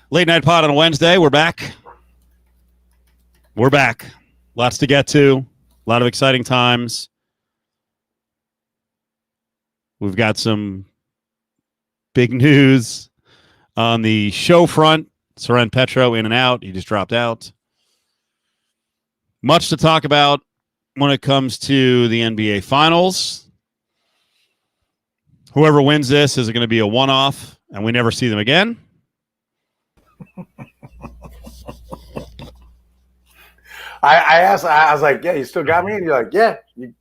Late night pod on a Wednesday. We're back. We're back. Lots to get to. A lot of exciting times. We've got some big news on the show front. Soren Petro in and out. He just dropped out. Much to talk about when it comes to the NBA Finals. Whoever wins this is going to be a one-off, and we never see them again. I asked. I was like, "Yeah, you still got me?" And you're like, "Yeah,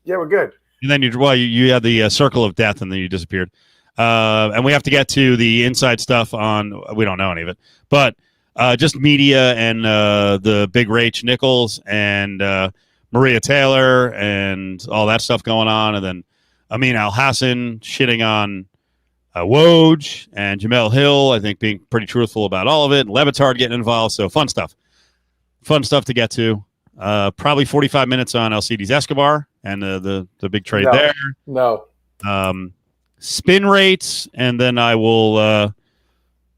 we're good." And then you had the circle of death, and then you disappeared. And we have to get to the inside stuff on. We don't know any of it, but just media and the big Rach Nichols and Maria Taylor and all that stuff going on, and then Amin Al-Hassan shitting on Woj and Jamel Hill. I think being pretty truthful about all of it. And Levitard getting involved. So fun stuff to get to. Probably 45 minutes on Alcides Escobar and the big trade there. No. Spin rates, and then I will,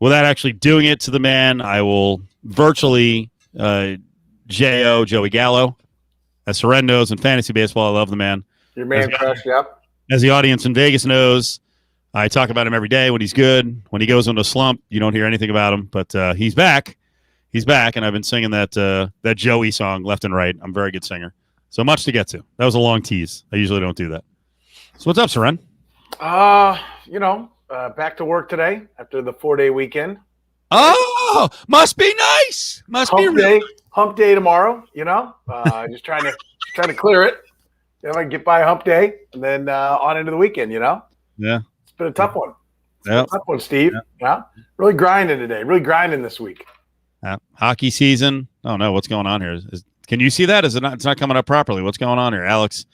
without actually doing it to the man, I will virtually Joey Gallo. As Soren knows in fantasy baseball, I love the man. Your man crush, yep. As the audience in Vegas knows, I talk about him every day when he's good. When he goes into a slump, you don't hear anything about him, but he's back. He's back, and I've been singing that Joey song left and right. I'm a very good singer. So much to get to. That was a long tease. I usually don't do that. So what's up, Soren? Back to work today after the 4-day weekend. Oh, must be nice. Hump day tomorrow. Just trying to clear it. If I can get by hump day and then on into the weekend. Yeah, it's been a tough one. Yeah, tough one, Steve. Yeah, really grinding today. Really grinding this week. Hockey season. Oh no, what's going on here? Can you see that? Is it not? It's not coming up properly. What's going on here, Alex?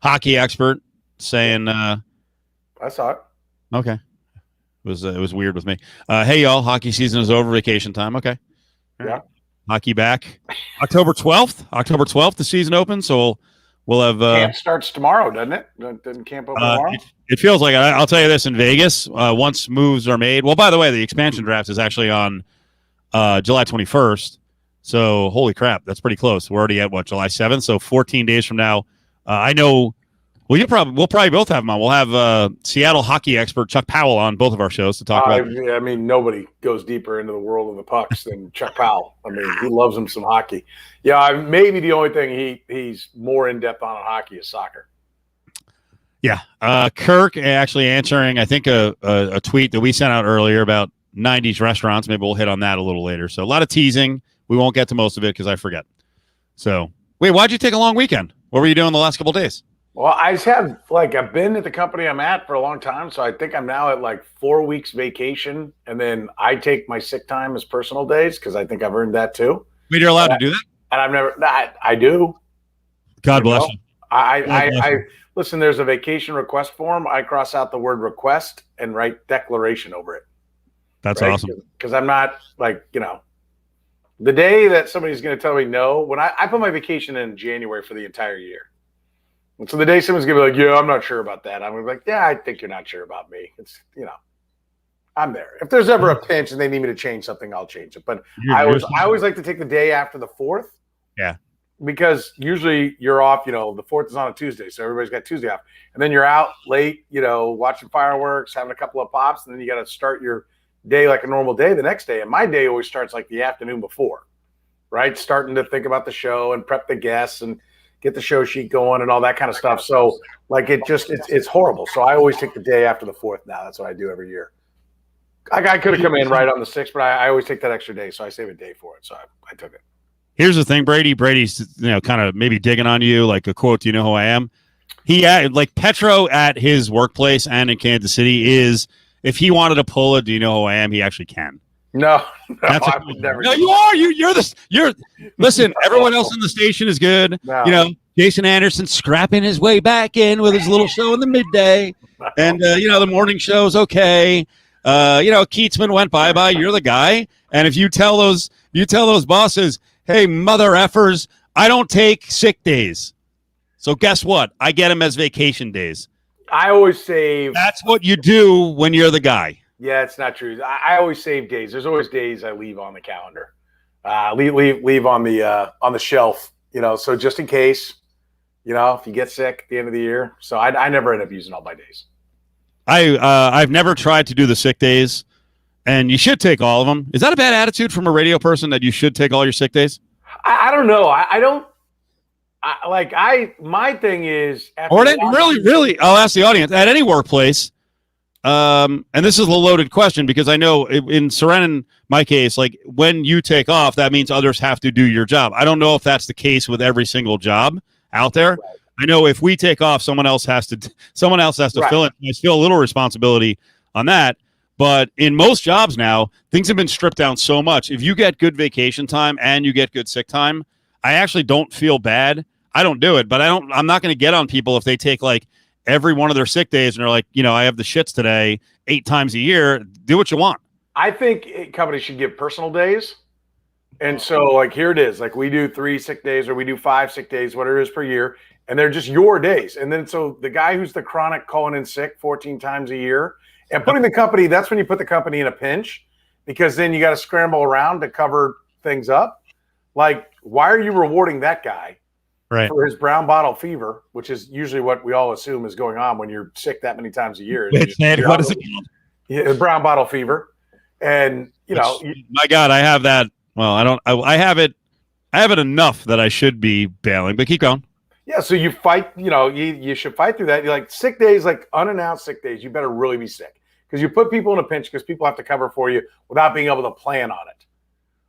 Hockey expert saying. I saw it. Okay, it was weird with me. Hey y'all, hockey season is over. Vacation time. Okay. Yeah. Hockey back. October 12th, the season opens. So we'll have. Camp starts tomorrow, doesn't it? Doesn't camp open tomorrow? It feels like it. I'll tell you this: in Vegas, once moves are made. Well, by the way, the expansion draft is actually on. July 21st. So holy crap, that's pretty close. We're already at July 7th. So 14 days from now, I know. Well, we'll probably both have them on. We'll have Seattle hockey expert Chuck Powell on both of our shows to talk about. I mean, nobody goes deeper into the world of the pucks than Chuck Powell. I mean, he loves him some hockey. Yeah, maybe the only thing he's more in depth on hockey is soccer. Yeah, Kirk actually answering, I think a tweet that we sent out earlier about 90s restaurants. Maybe we'll hit on that a little later. So a lot of teasing. We won't get to most of it because I forget. So wait, why'd you take a long weekend? What were you doing the last couple of days? Well, I just have I've been at the company I'm at for a long time. So I think I'm now at 4 weeks vacation. And then I take my sick time as personal days because I think I've earned that too. Wait, you're allowed to do that? And I've never, I do. God bless you. I listen, there's a vacation request form. I cross out the word request and write declaration over it. That's right? Awesome. Because I'm not the day that somebody's going to tell me no, when I put my vacation in January for the entire year. And so the day someone's going to be like, yeah, I'm not sure about that. I'm going to be like, yeah, I think you're not sure about me. It's, I'm there. If there's ever a pinch and they need me to change something, I'll change it. But I always like to take the day after the 4th. Yeah. Because usually you're off, the 4th is on a Tuesday. So everybody's got Tuesday off. And then you're out late, watching fireworks, having a couple of pops. And then you got to start your day like a normal day the next day. And my day always starts the afternoon before, right? Starting to think about the show and prep the guests and get the show sheet going and all that kind of stuff. So it's horrible. So I always take the day after the 4th now. That's what I do every year. I could have come in right on the 6th, but I always take that extra day. So I save a day for it. So I took it. Here's the thing, Brady. Brady's, kind of maybe digging on you, like a quote, "Do you know who I am?" He Petro at his workplace and in Kansas City is, if he wanted to pull it, "Do you know who I am?" he actually can. No, I would never. No, you are. You're. Listen, everyone else in the station is good. No. Jason Anderson scrapping his way back in with his little show in the midday, and the morning show is okay. Keatsman went bye. You're the guy, and if you tell those bosses, "Hey, mother effers, I don't take sick days," so guess what? I get them as vacation days. I always save. That's what you do when you're the guy. Yeah, it's not true. I always save days. There's always days I leave on the calendar, leave on the shelf. So just in case, if you get sick at the end of the year. So I never end up using all my days. I've never tried to do the sick days, and you should take all of them. Is that a bad attitude from a radio person that you should take all your sick days? I don't know. I don't. My thing is, really, I'll ask the audience at any workplace. And this is a loaded question because I know in Seren, my case, like when you take off, that means others have to do your job. I don't know if that's the case with every single job out there. Right. I know if we take off, someone else has to right. fill it. I feel a little responsibility on that. But in most jobs now, things have been stripped down so much. If you get good vacation time and you get good sick time, I actually don't feel bad. I don't do it, but I'm not going to get on people if they take like every one of their sick days and they're like, I have the shits today 8 times a year. Do what you want. I think companies should give personal days. And so like, here it is. Like we do 3 sick days or we do 5 sick days, whatever it is per year. And they're just your days. And then, so the guy who's the chronic calling in sick 14 times a year and putting the company, that's when you put the company in a pinch because then you got to scramble around to cover things up. Like, why are you rewarding that guy? Right. For his brown bottle fever, which is usually what we all assume is going on when you're sick that many times a year. What is it called? Yeah, brown bottle fever. And, my God, I have that. Well, I have it enough that I should be bailing, but keep going. Yeah. So you fight, you should fight through that. You're like sick days, like unannounced sick days, you better really be sick because you put people in a pinch because people have to cover for you without being able to plan on it.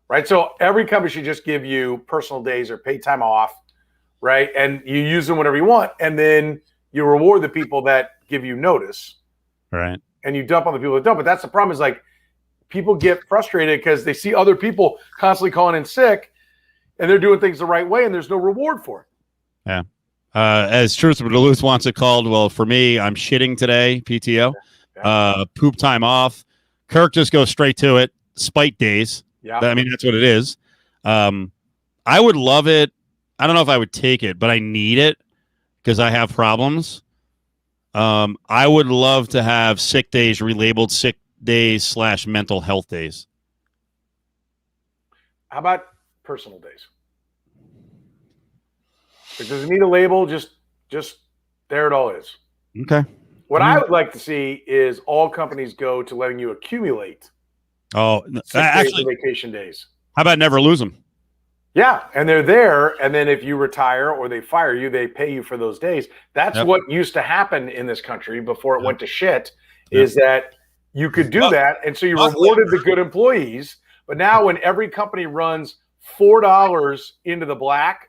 Right. So every company should just give you personal days or paid time off. Right. And you use them whenever you want. And then you reward the people that give you notice. Right. And you dump on the people that don't. But that's the problem is like people get frustrated because they see other people constantly calling in sick and they're doing things the right way and there's no reward for it. Yeah. As Truth of Duluth wants it called. Well, for me, I'm shitting today, PTO. Yeah. Poop time off. Kirk just goes straight to it. Spite days. Yeah. I mean, that's what it is. I would love it. I don't know if I would take it, but I need it because I have problems. I would love to have sick days relabeled sick days / mental health days. How about personal days? It doesn't need a label. Just there it all is. Okay. What I would like to see is all companies go to letting you accumulate. Oh, actually, vacation days. How about never lose them? Yeah, and they're there, and then if you retire or they fire you, they pay you for those days. That's what used to happen in this country before it went to shit, is that you could do that, and so you rewarded the good employees. But now when every company runs $4 into the black,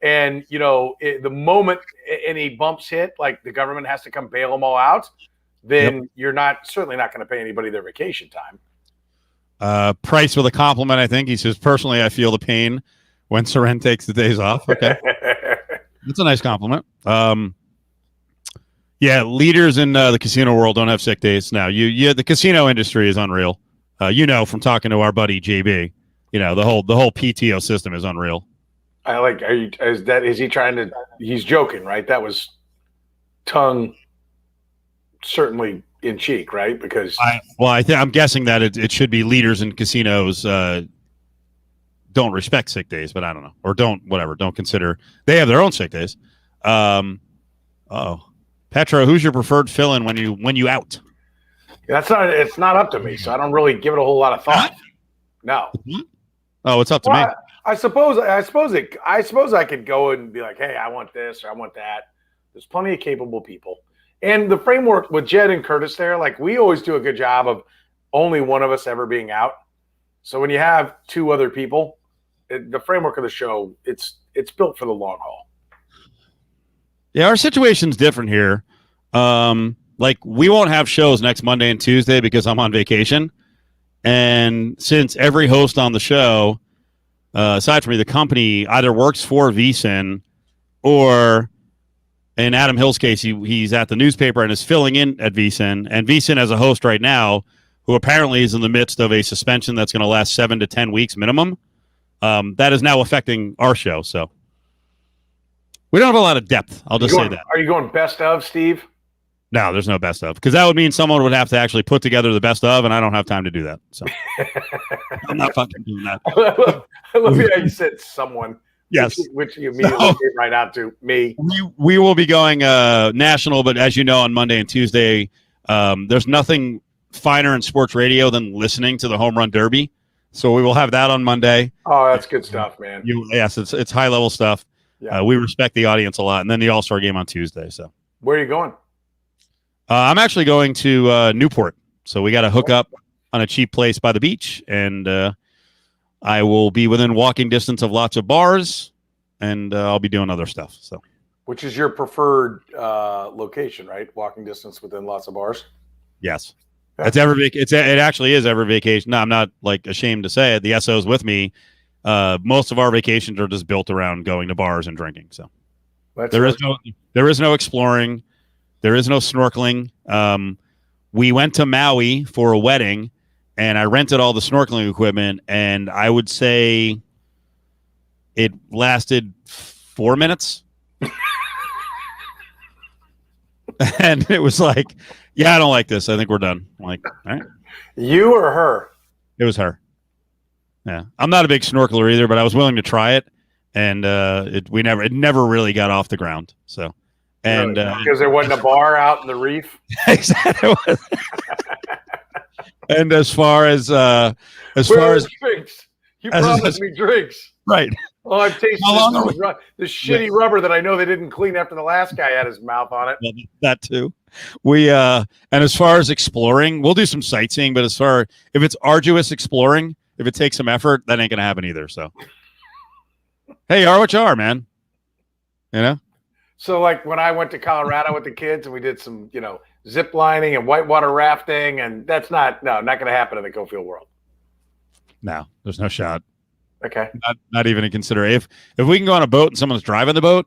and, the moment any bumps hit, like the government has to come bail them all out, then you're certainly not going to pay anybody their vacation time. Price with a compliment, I think. He says, personally, I feel the pain when Seren takes the days off. Okay. That's a nice compliment. Yeah, leaders in the casino world don't have sick days now. The casino industry is unreal. From talking to our buddy JB, the whole PTO system is unreal. Is he trying to, he's joking, right? That was tongue certainly in cheek, right? Because I'm guessing that it should be leaders in casinos don't respect sick days, but I don't know, or don't consider they have their own sick days. Petro, who's your preferred fill-in when you out? It's not up to me, so I don't really give it a whole lot of thought. No. Oh, it's up to me. I suppose I could go and be like, hey, I want this or I want that. There's plenty of capable people. And the framework with Jed and Curtis there, like we always do a good job of only one of us ever being out. So when you have 2 other people, the framework of the show, it's built for the long haul. Yeah, our situation's different here. Like we won't have shows next Monday and Tuesday because I'm on vacation. And since every host on the show, aside from me, the company either works for VSiN or in Adam Hill's case, he's at the newspaper and is filling in at VSiN. And VSiN has a host right now who apparently is in the midst of a suspension that's going to last 7 to 10 weeks minimum. That is now affecting our show. So we don't have a lot of depth. I'll just say that. Are you going best of, Steve? No, there's no best of, because that would mean someone would have to actually put together the best of, and I don't have time to do that. So I'm not fucking doing that. I love how you said someone. Yes. Which you immediately came right out to me. We will be going national, but as you know, on Monday and Tuesday, there's nothing finer in sports radio than listening to the Home Run Derby. So we will have that on Monday. Oh, that's good stuff, man. Yes, it's high level stuff. Yeah. We respect the audience a lot, and then the All-Star game on Tuesday. So where are you going? I'm actually going to Newport. So we got to hook up on a cheap place by the beach, and I will be within walking distance of lots of bars, and I'll be doing other stuff. So, which is your preferred location, right? Walking distance within lots of bars. Yes, it's it actually is every vacation. No, I'm not like ashamed to say it. The SO's with me. Most of our vacations are just built around going to bars and drinking. So there is no exploring. There is no snorkeling. We went to Maui for a wedding, and I rented all the snorkeling equipment, and I would say it lasted 4 minutes. And it was like, yeah, I don't like this. I think we're done. I'm like, all right. You or her? It was her. Yeah. I'm not a big snorkeler either, but I was willing to try it, and it never really got off the ground. So, and because there wasn't a bar out in the reef. Exactly. And as far as drinks, you promised me drinks, right? Oh, I've tasted this shitty rubber that I know they didn't clean after the last guy had his mouth on it. Well, that too. We and as far as exploring, we'll do some sightseeing, but if it's arduous exploring, if it takes some effort, that ain't gonna happen either. So, hey, you are what you are, man. You know. So, like when I went to Colorado with the kids and we did some, zip lining and whitewater rafting, and that's not going to happen in the Cofield world. No, there's no shot. Okay. Not even a consideration. If we can go on a boat and someone's driving the boat,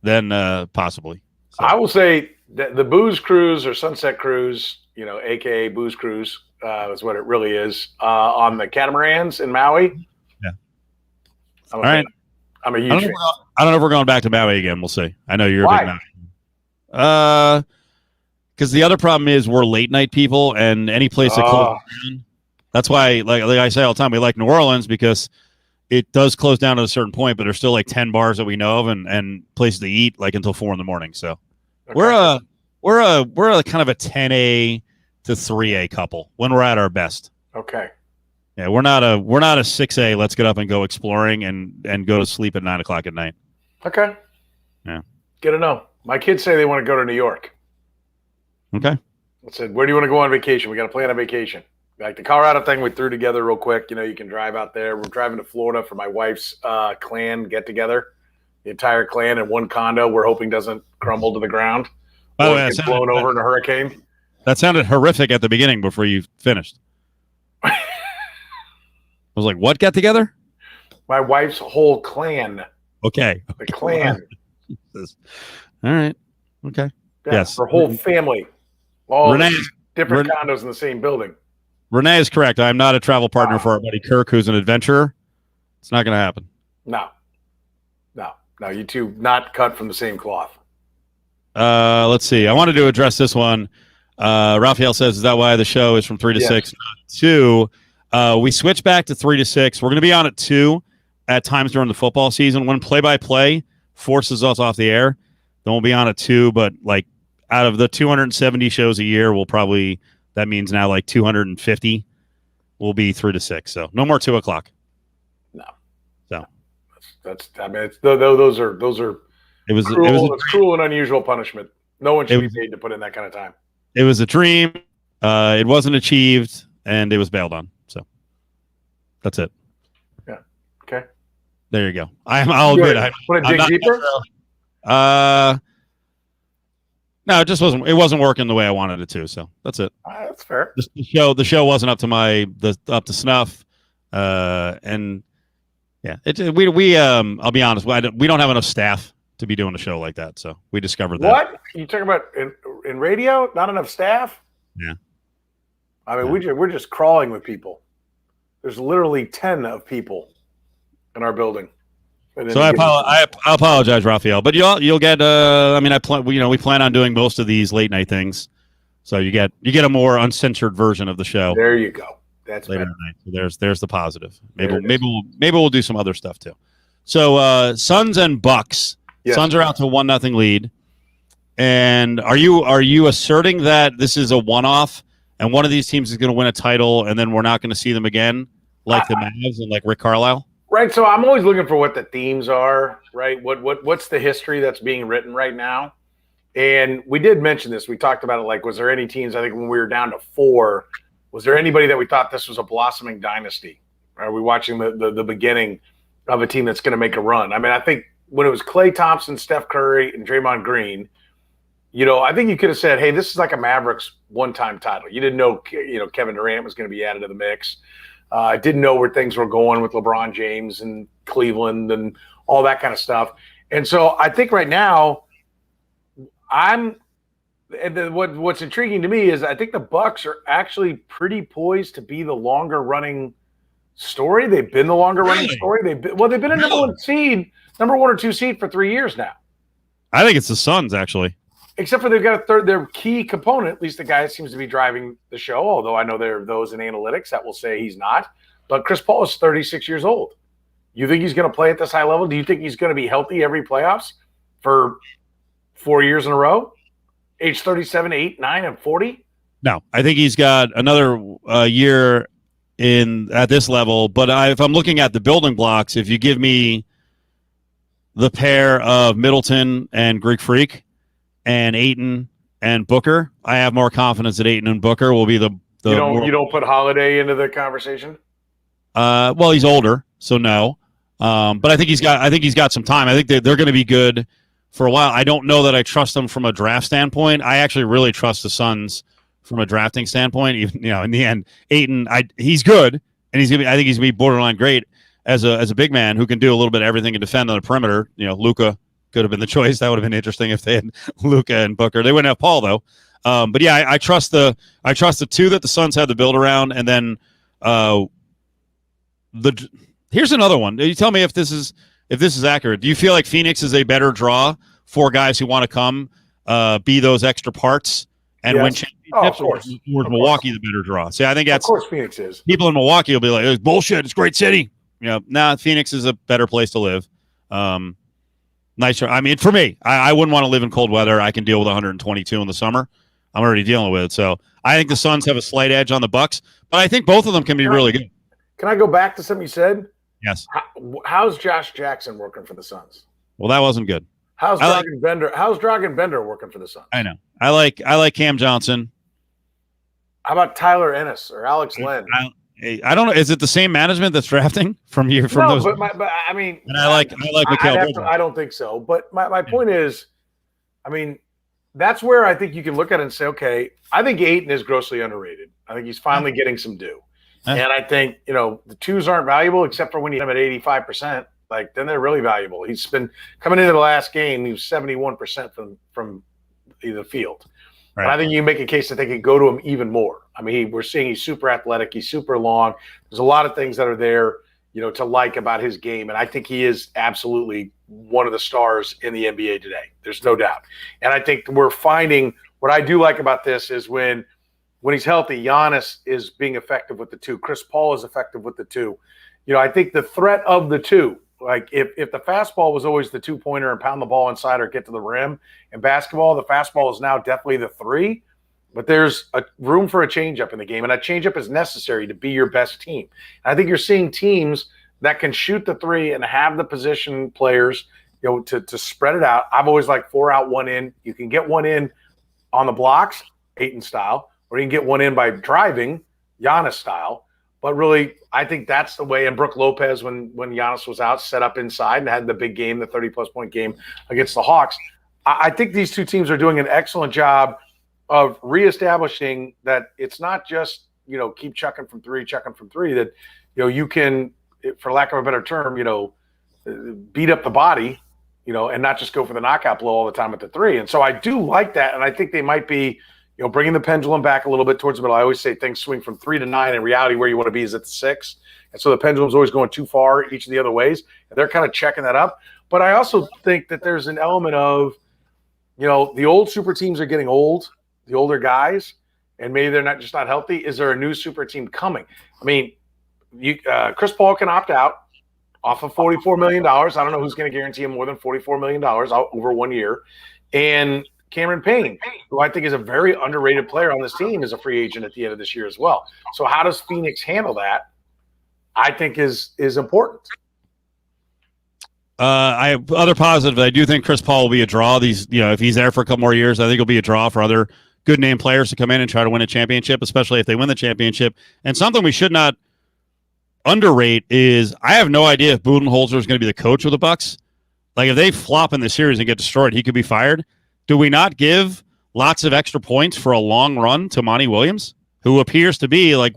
then possibly. So. I will say that the booze cruise or sunset cruise, AKA booze cruise, is what it really is, on the catamarans in Maui. Yeah. All right. I'm a huge fan. I don't know if we're going back to Maui again. We'll see. I know you're Why? a big Maui. Because the other problem is we're late night people, and any place that closes down. That's why, like I say all the time, we like New Orleans because it does close down at a certain point, but there's still like 10 bars that we know of and places to eat like until 4 a.m. So okay. we're a kind of a 10A to 3A couple when we're at our best. Okay. Yeah, we're not a 6A. Let's get up and go exploring and go to sleep at 9 o'clock at night. Okay. Yeah. Good to know. My kids say they want to go to New York. Okay. I said, where do you want to go on vacation? We got to plan a vacation. Like the Colorado thing we threw together real quick. You can drive out there. We're driving to Florida for my wife's clan get together. The entire clan in one condo. We're hoping doesn't crumble to the ground. By the way, get blown over in a hurricane. That sounded horrific at the beginning before you finished. I was like, what get together? My wife's whole clan. Okay. The clan. All right. Okay. Yeah, yes. Her whole family. All different condos in the same building. Renee is correct. I'm not a travel partner for our buddy Kirk, who's an adventurer. It's not going to happen. No. You two not cut from the same cloth. Let's see. I wanted to address this one. Raphael says, is that why the show is from 3 to 6, not 2? We switched back to 3 to 6. We're going to be on at 2 at times during the football season. When play-by-play forces us off the air, then we'll be on at 2. But like out of the 270 shows a year, that means now like 250 will be 3 to 6. So no more 2 o'clock. No. So that's those are it was cruel and unusual punishment. No one should be paid to put in that kind of time. It was a dream. It wasn't achieved, and it was bailed on. So that's it. Yeah. Okay. There you go. I'll admit. Want to dig deeper? No, it just wasn't. It wasn't working the way I wanted it to. So that's it. That's fair. The show wasn't up to up to snuff, and yeah, I'll be honest. We don't have enough staff to be doing a show like that. So we discovered that. What you talking about in radio? Not enough staff? Yeah. I mean, we're just crawling with people. There's literally 10 of people in our building. And then So I apologize, Raphael, but you'll get. I mean, we plan on doing most of these late night things, so you get a more uncensored version of the show there you go. That's later better. tonight. So there's the positive. Maybe we'll do some other stuff too. So Suns and Bucks. Yes. Suns are out to 1-0 lead. And are you asserting that this is a one-off and one of these teams is going to win a title and then we're not going to see them again, like the Mavs and like Rick Carlisle? Right. So I'm always looking for what the themes are, right? What's the history that's being written right now? And we did mention this. We talked about it. Like, was there any teams? I think when we were down to 4, was there anybody that we thought this was a blossoming dynasty? Are we watching the beginning of a team that's going to make a run? I mean, I think when it was Klay Thompson, Steph Curry, and Draymond Green, I think you could have said, hey, this is like a Mavericks one-time title. You didn't know, Kevin Durant was going to be added to the mix. I didn't know where things were going with LeBron James and Cleveland and all that kind of stuff. And so I think right now what's intriguing to me is I think the Bucks are actually pretty poised to be the longer running story. They've been the longer running story. They've been a number 1 or 2 seed for 3 years now. I think it's the Suns, actually. Except for they've got their key component, at least the guy that seems to be driving the show, although I know there are those in analytics that will say he's not. But Chris Paul is 36 years old. You think he's going to play at this high level? Do you think he's going to be healthy every playoffs for 4 years in a row? Age 37, 8, 9, and 40? No, I think he's got another year at this level. But if I'm looking at the building blocks, if you give me the pair of Middleton and Greek Freak and Ayton and Booker, I have more confidence that Ayton and Booker will be the you don't put Holiday into the conversation? Well, he's older, so no. But I think he's got some time. I think they're going to be good for a while. I don't know that I trust them from a draft standpoint. I actually really trust the Suns from a drafting standpoint. Even in the end, Ayton, he's good, and I think he's gonna be borderline great as a big man who can do a little bit of everything and defend on the perimeter. Luka could have been the choice. That would have been interesting if they had Luka and Booker. They wouldn't have Paul though. But yeah, I trust the two that the Suns had to build around, and then here's another one. You tell me if this is accurate. Do you feel like Phoenix is a better draw for guys who want to come be those extra parts and win championships? Of course. Or is Milwaukee the better draw? See, I think that's, of course Phoenix is. People in Milwaukee will be like, it's bullshit. It's a great city. Phoenix is a better place to live. Nicer. I mean, for me, I wouldn't want to live in cold weather. I can deal with 122 in the summer. I'm already dealing with it. So I think the Suns have a slight edge on the Bucks, but I think both of them can be really good. Can I go back to something you said? Yes. How's Josh Jackson working for the Suns? Well, that wasn't good. How's Dragan Bender working for the Suns? I know. I like Cam Johnson. How about Tyler Ennis or Alex Len? I don't know. Is it the same management that's drafting from those? But I mean, and I like Mikal. I don't think so. But my point is, I mean, that's where I think you can look at it and say, okay, I think Ayton is grossly underrated. I think he's finally getting some due. And I think, the twos aren't valuable except for when you have them at 85%. Like, then they're really valuable. He's been coming into the last game, he was 71% from the field. Right. And I think you can make a case that they could go to him even more. I mean, we're seeing he's super athletic. He's super long. There's a lot of things that are there, to like about his game. And I think he is absolutely one of the stars in the NBA today. There's no doubt. And I think we're finding what I do like about this is when he's healthy, Giannis is being effective with the two. Chris Paul is effective with the two. I think the threat of the two, like if the fastball was always the 2-pointer and pound the ball inside or get to the rim, in basketball, the fastball is now definitely the 3. But there's a room for a changeup in the game, and a changeup is necessary to be your best team. And I think you're seeing teams that can shoot the 3 and have the position players, to spread it out. I've always liked 4 out, 1 in. You can get 1 in on the blocks, Ayton style, or you can get 1 in by driving, Giannis style. But really, I think that's the way. And Brook Lopez, when Giannis was out, set up inside and had the big game, the 30-plus point game against the Hawks. I think these two teams are doing an excellent job of reestablishing that it's not just, keep chucking from three, that, you can, for lack of a better term, beat up the body, and not just go for the knockout blow all the time at the 3. And so I do like that. And I think they might be, bringing the pendulum back a little bit towards the middle. I always say things swing from 3 to 9. In reality, where you want to be is at the 6, And so the pendulum's always going too far each of the other ways. And they're kind of checking that up. But I also think that there's an element of, the old super teams are getting old, the older guys, and maybe they're just not healthy. Is there a new super team coming? I mean, Chris Paul can opt out off of $44 million. I don't know who's going to guarantee him more than $44 million over 1 year. And Cameron Payne, who I think is a very underrated player on this team, is a free agent at the end of this year as well. So how does Phoenix handle that? I think is important. I have other positives. I do think Chris Paul will be a draw. If he's there for a couple more years, I think he'll be a draw for other good name players to come in and try to win a championship, especially if they win the championship. And something we should not underrate is I have no idea if Budenholzer is going to be the coach of the Bucks. Like if they flop in the series and get destroyed, he could be fired. Do we not give lots of extra points for a long run to Monty Williams, who appears to be like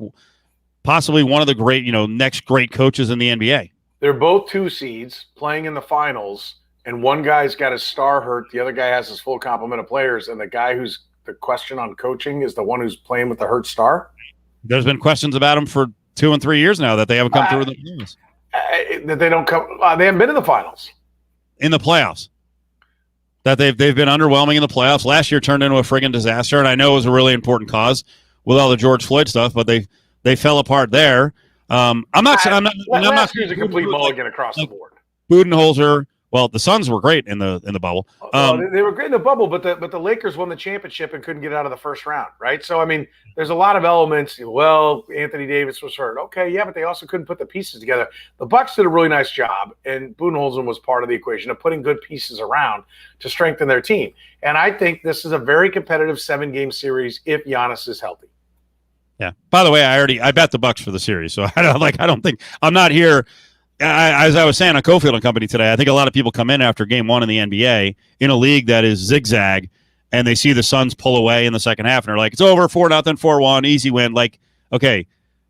possibly one of the great, next great coaches in the NBA? They're both 2 seeds playing in the finals, and one guy's got his star hurt. The other guy has his full complement of players, and the guy who's the question on coaching is the one who's playing with the hurt star. There's been questions about him for 2 and 3 years now that they haven't come through the finals. That they don't come. They haven't been in the finals. In the playoffs. That they've been underwhelming in the playoffs. Last year turned into a friggin' disaster, and I know it was a really important cause with all the George Floyd stuff, but they fell apart there. Last year's a complete mulligan across the board. Budenholzer. Well, the Suns were great in the bubble. They were great in the bubble, but the Lakers won the championship and couldn't get out of the first round, right? So, I mean, there's a lot of elements. Well, Anthony Davis was hurt. Okay, yeah, but they also couldn't put the pieces together. The Bucks did a really nice job, and Budenholzer was part of the equation of putting good pieces around to strengthen their team. And I think this is a very competitive 7-game series if Giannis is healthy. Yeah. By the way, I bet the Bucks for the series, so I don't think I'm not here. As I was saying on Cofield and Company today, I think a lot of people come in after Game 1 in the NBA in a league that is zigzag, and they see the Suns pull away in the second half, and they're like, "It's over, 4-0, 4-1, easy win." Like, okay,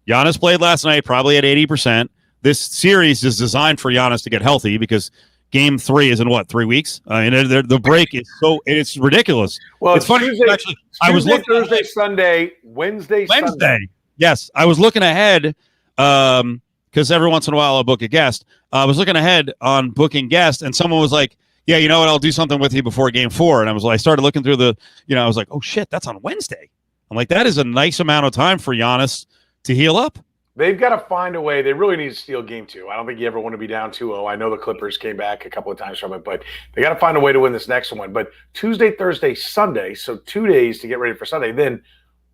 Giannis played last night, probably at 80%. This series is designed for Giannis to get healthy because Game 3 is in 3 weeks? The break is it's ridiculous. Well, it's funny. Tuesday, actually, I was looking Thursday, Sunday, Wednesday. Sunday. Yes, I was looking ahead because every once in a while I'll book a guest. I was looking ahead on booking guests, and someone was like, "Yeah, you know what? I'll do something with you before Game 4." And I started looking through I was like, "Oh shit, that's on Wednesday." I'm like, that is a nice amount of time for Giannis to heal up. They've got to find a way. They really need to steal Game 2. I don't think you ever want to be down 2-0. I know the Clippers came back a couple of times from it, but they got to find a way to win this next one. But Tuesday, Thursday, Sunday, so 2 days to get ready for Sunday. Then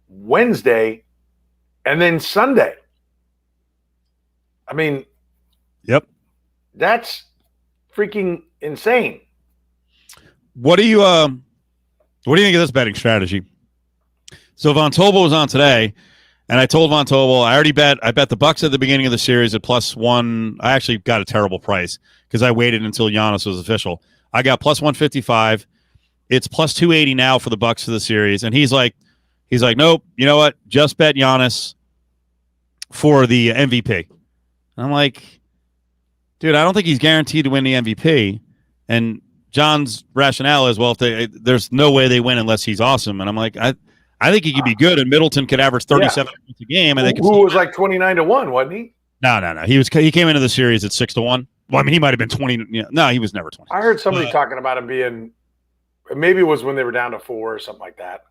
Wednesday, and then Sunday. I mean, yep, that's freaking insane. What do you think of this betting strategy? So Von Tobel was on today. And I told Von Tobel, I bet the Bucks at the beginning of the series at +1. I actually got a terrible price because I waited until Giannis was official. I got +155. It's +280 now for the Bucks for the series. And he's like, nope, you know what? Just bet Giannis for the MVP. And I'm like, dude, I don't think he's guaranteed to win the MVP. And John's rationale is, well, there's no way they win unless he's awesome. And I'm like, I think he could be good, and Middleton could average 37 points a game. And who was like 29-1, wasn't he? No. He came into the series at 6-1. Well, I mean, he might have been 20. No, he was never 20. I heard somebody talking about him being. Maybe it was when they were down to 4 or something like that.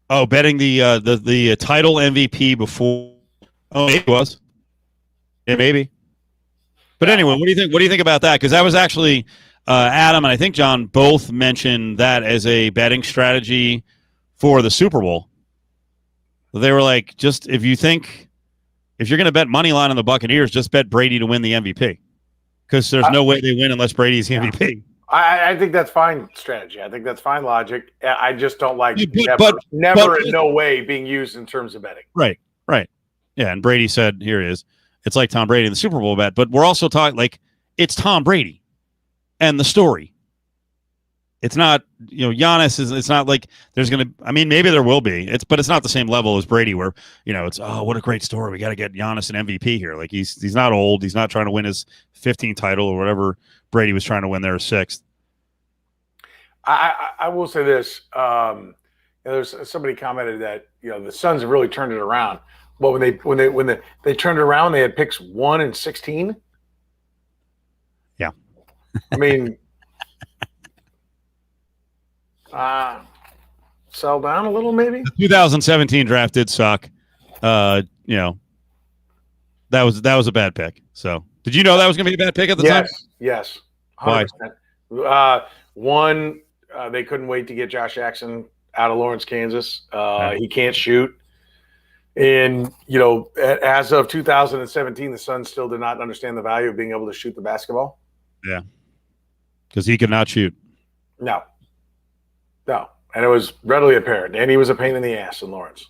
Oh, betting the title MVP before. Oh, maybe it was. Yeah, maybe. But anyway, what do you think about that? Because that was actually. Adam and I think John both mentioned that as a betting strategy for the Super Bowl. They were like, just if you're going to bet money line on the Buccaneers, just bet Brady to win the MVP because there's no way they win unless Brady's the MVP. I think that's fine strategy. I think that's fine logic. I just don't like never in no way being used in terms of betting. Right. Yeah, and Brady said, here it is. It's like Tom Brady in the Super Bowl bet, but we're also talking like it's Tom Brady. And the story. It's not, Giannis is. It's not like there's going to. I mean, maybe there will be. But it's not the same level as Brady, where it's what a great story. We got to get Giannis an MVP here. Like he's not old. He's not trying to win his 15th title or whatever Brady was trying to win their 6th. I will say this: there's somebody commented that the Suns have really turned it around. But when they turned it around, they had picks 1 and 16. Yeah, I mean, sell down a little, maybe. The 2017 draft did suck. That was a bad pick. So, did you know that was going to be a bad pick at the time? Yes. 100%. Why? One, they couldn't wait to get Josh Jackson out of Lawrence, Kansas. He can't shoot. And, as of 2017, the Suns still did not understand the value of being able to shoot the basketball. Yeah. Because he could not shoot. No. And it was readily apparent. And he was a pain in the ass in Lawrence.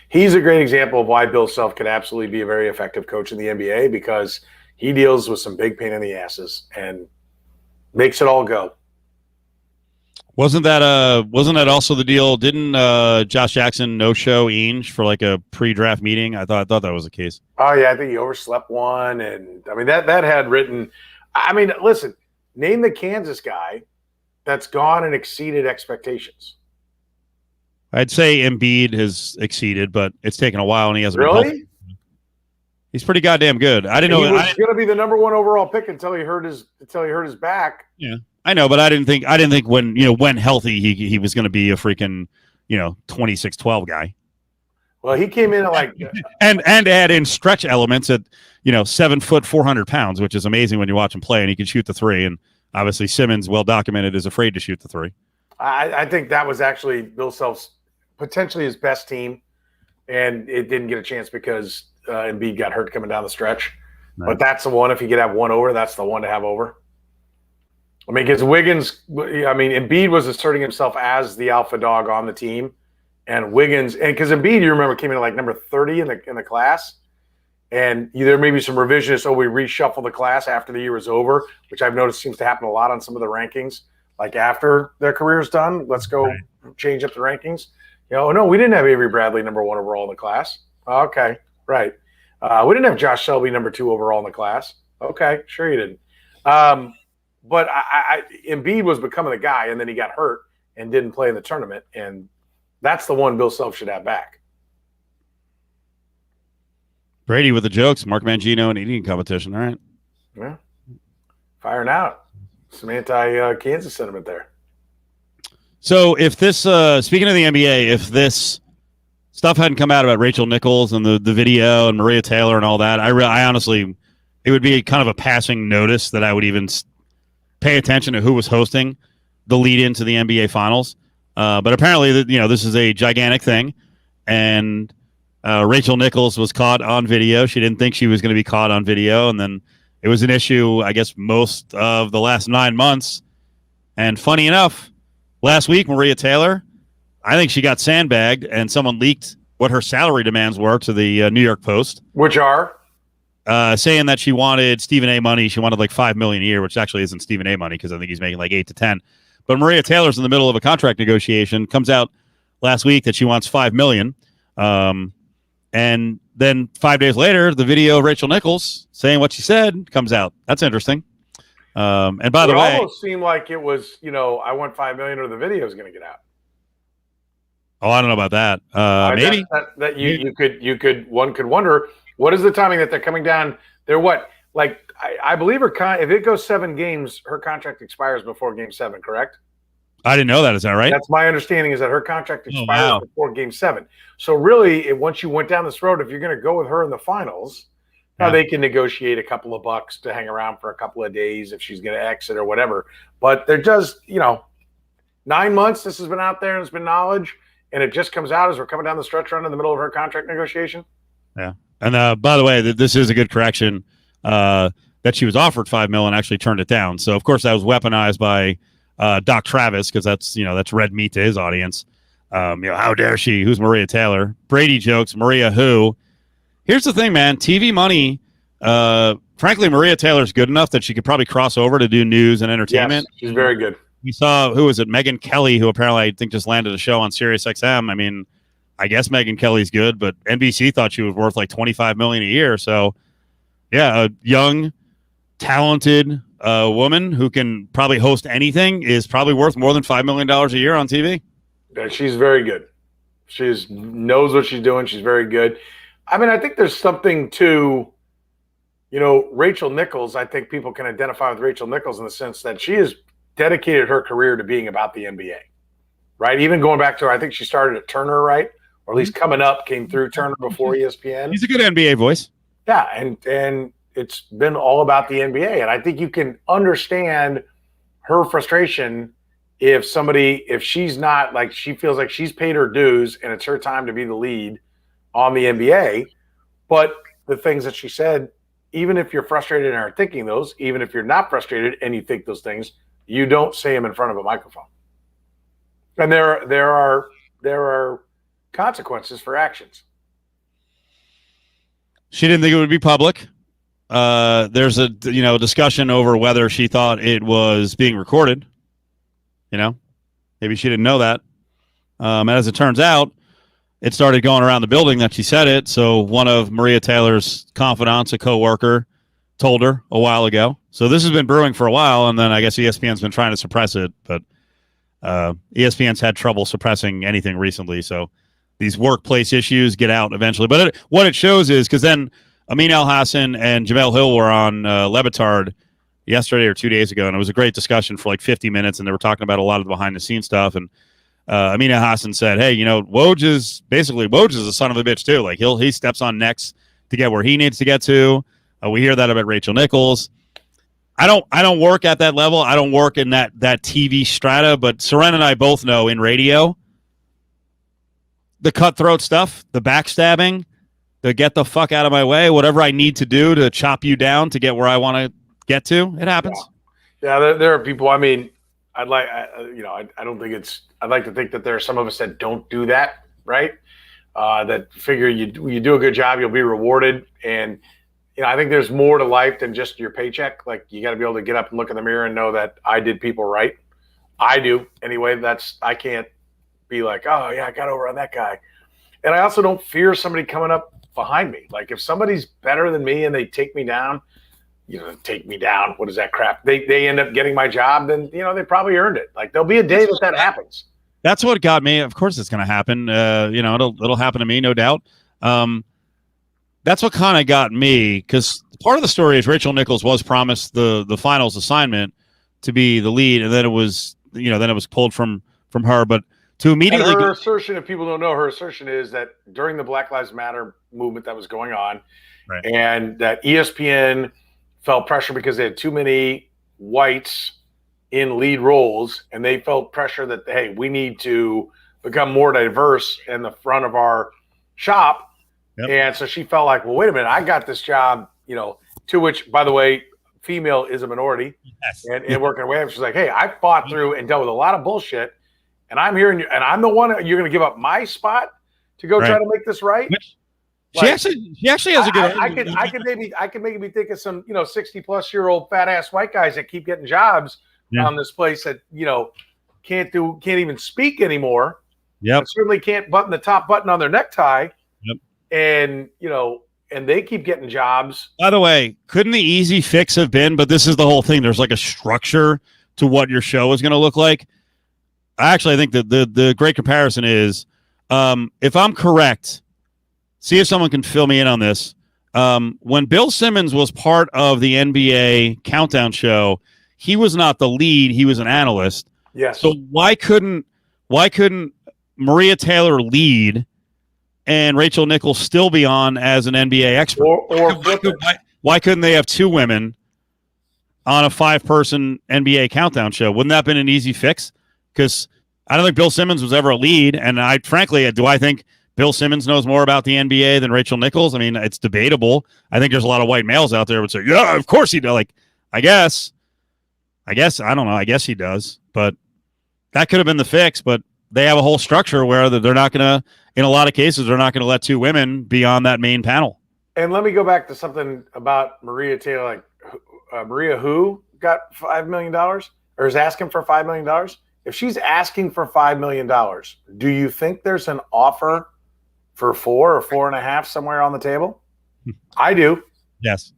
He's a great example of why Bill Self could absolutely be a very effective coach in the NBA, because he deals with some big pain in the asses and makes it all go. Wasn't that also the deal? Didn't Josh Jackson no-show Ainge for like a pre-draft meeting? I thought that was the case. Oh yeah, I think he overslept one, and I mean that had written. I mean, listen, name the Kansas guy that's gone and exceeded expectations. I'd say Embiid has exceeded, but it's taken a while, and he hasn't. Really? He's pretty goddamn good. I didn't know he was going to be the number 1 overall pick until he hurt his back. Yeah, I know, but I didn't think when healthy he was going to be a freaking 26-12 guy. Well, he came in at like and add in stretch elements at 7 foot 400 pounds, which is amazing when you watch him play, and he can shoot the three. And obviously Simmons, well documented, is afraid to shoot the three. I think that was actually Bill Self's potentially his best team, and it didn't get a chance because Embiid got hurt coming down the stretch. Right. But that's the one. If you could have one over, that's the one to have over. I mean, because Embiid was asserting himself as the alpha dog on the team, and Wiggins, and because Embiid, you remember, came in at like number 30 in the class, and there may be some revisionists. We reshuffle the class after the year is over, which I've noticed seems to happen a lot on some of the rankings. Like after their career's done, let's go change up the rankings. No, we didn't have Avery Bradley number 1 overall in the class. Okay, right. We didn't have Josh Selby number 2 overall in the class. Okay, sure you didn't. But Embiid was becoming the guy, and then he got hurt and didn't play in the tournament, and that's the one Bill Self should have back. Brady with the jokes, Mark Mangino and eating competition. All right. Yeah. Firing out. Some anti-Kansas sentiment there. So if this, speaking of the NBA, if this stuff hadn't come out about Rachel Nichols and the video and Maria Taylor and all that, I honestly, it would be kind of a passing notice that I would even pay attention to who was hosting the lead into the NBA Finals. But apparently, this is a gigantic thing, and Rachel Nichols was caught on video. She didn't think she was going to be caught on video, and then it was an issue, I guess, most of the last 9 months. And funny enough, last week, Maria Taylor, I think she got sandbagged, and someone leaked what her salary demands were to the New York Post, which are saying that she wanted Stephen A. money. She wanted like $5 million a year, which actually isn't Stephen A. money because I think he's making like 8 to 10. But Maria Taylor's in the middle of a contract negotiation. Comes out last week that she wants $5 million, and then 5 days later, the video of Rachel Nichols saying what she said comes out. That's interesting. And by the way, it almost seemed like it was, I want $5 million, or the video is going to get out. Oh, I don't know about that. Maybe you could wonder, what is the timing that they're coming down? They're what? Like, I believe if it goes 7 games, her contract expires before Game 7, correct? I didn't know that. Is that right? That's my understanding, is that her contract expires before Game 7. So really, once you went down this road, if you're going to go with her in the finals, now they can negotiate a couple of bucks to hang around for a couple of days if she's going to exit or whatever. But they're just, 9 months this has been out there and it's been knowledge, and it just comes out as we're coming down the stretch run in the middle of her contract negotiation. Yeah. And by the way, this is a good correction. That she was offered $5 million, actually turned it down. So of course that was weaponized by Doc Travis, because that's red meat to his audience. How dare she? Who's Maria Taylor? Brady jokes. Maria who? Here's the thing, man. TV money. Frankly, Maria Taylor's good enough that she could probably cross over to do news and entertainment. Yes, she's very good. We saw, who was it? Megyn Kelly, who apparently I think just landed a show on Sirius XM. I mean, I guess Megyn Kelly's good, but NBC thought she was worth like $25 million a year. So, yeah, a young, talented woman who can probably host anything is probably worth more than $5 million a year on TV. She's very good. She knows what she's doing. She's very good. I mean, I think there's something to, Rachel Nichols. I think people can identify with Rachel Nichols in the sense that she has dedicated her career to being about the NBA, right? Even going back to her, I think she started at Turner, right? Or at least coming up, came through Turner before ESPN. He's a good NBA voice. Yeah, and it's been all about the NBA. And I think you can understand her frustration if she's not, like, she feels like she's paid her dues and it's her time to be the lead on the NBA. But the things that she said, even if you're frustrated and are thinking those, even if you're not frustrated and you think those things, you don't say them in front of a microphone. And there are consequences for actions. She didn't think it would be public. There's a discussion over whether she thought it was being recorded. Maybe she didn't know that. As it turns out, it started going around the building that she said it. So one of Maria Taylor's confidants, a coworker, told her a while ago. So this has been brewing for a while, and then I guess ESPN's been trying to suppress it, but ESPN's had trouble suppressing anything recently. So these workplace issues get out eventually. But what it shows is, because then Amin Elhassan and Jamel Hill were on Le Batard yesterday or 2 days ago, and it was a great discussion for like 50 minutes, and they were talking about a lot of the behind-the-scenes stuff. And Amin Elhassan said, hey, Woj is a son of a bitch too. Like he steps on necks to get where he needs to get to. We hear that about Rachel Nichols. I don't work at that level. I don't work in that TV strata, but Seren and I both know in radio, the cutthroat stuff, the backstabbing, the get the fuck out of my way, whatever I need to do to chop you down to get where I want to get to, it happens. Yeah, there are people. I mean, I don't think I'd like to think that there are some of us that don't do that, right? That figure you do a good job, you'll be rewarded. And, I think there's more to life than just your paycheck. Like, you got to be able to get up and look in the mirror and know that I did people right. I do. Anyway, I can't be like, oh, yeah, I got over on that guy. And I also don't fear somebody coming up behind me. Like, if somebody's better than me and they take me down, what is that crap? They end up getting my job, then, they probably earned it. Like, there'll be a day that happens. That's what got me. Of course it's going to happen. It'll happen to me, no doubt. That's what kind of got me, because part of the story is Rachel Nichols was promised the finals assignment to be the lead, and then it was pulled from her. But to immediately, and her assertion, if people don't know, her assertion is that during the Black Lives Matter movement that was going on, right, and that ESPN felt pressure because they had too many whites in lead roles, and they felt pressure that, hey, we need to become more diverse in the front of our shop. Yep. And so she felt like, well, wait a minute, I got this job, to which, by the way, female is a minority. Yes. And working her way up. She's like, hey, I fought through and dealt with a lot of bullshit, and I'm here, and I'm the one you're going to give up my spot to go try to make this right. She actually has a good. I could maybe be thinking some 60-plus-year-old fat ass white guys that keep getting jobs on this place that can't even speak anymore. Yeah, certainly can't button the top button on their necktie. Yep. And and they keep getting jobs. By the way, couldn't the easy fix have been? But this is the whole thing. There's like a structure to what your show is going to look like. I think that the great comparison is, if I'm correct, see if someone can fill me in on this. When Bill Simmons was part of the NBA Countdown show, he was not the lead; he was an analyst. Yes. So why couldn't Maria Taylor lead and Rachel Nichols still be on as an NBA expert? Why couldn't they have two women on a 5-person NBA Countdown show? Wouldn't that have been an easy fix? Because I don't think Bill Simmons was ever a lead, and I think Bill Simmons knows more about the NBA than Rachel Nichols? I mean, it's debatable. I think there's a lot of white males out there who would say, yeah, of course he does. Like, I guess, I don't know. I guess he does. But that could have been the fix. But they have a whole structure where they're not going to, in a lot of cases, they're not going to let two women be on that main panel. And let me go back to something about Maria Taylor. Like, Maria who got $5 million or is asking for $5 million? If she's asking for $5 million, do you think there's an offer for 4 or 4.5 somewhere on the table? I do. Yes.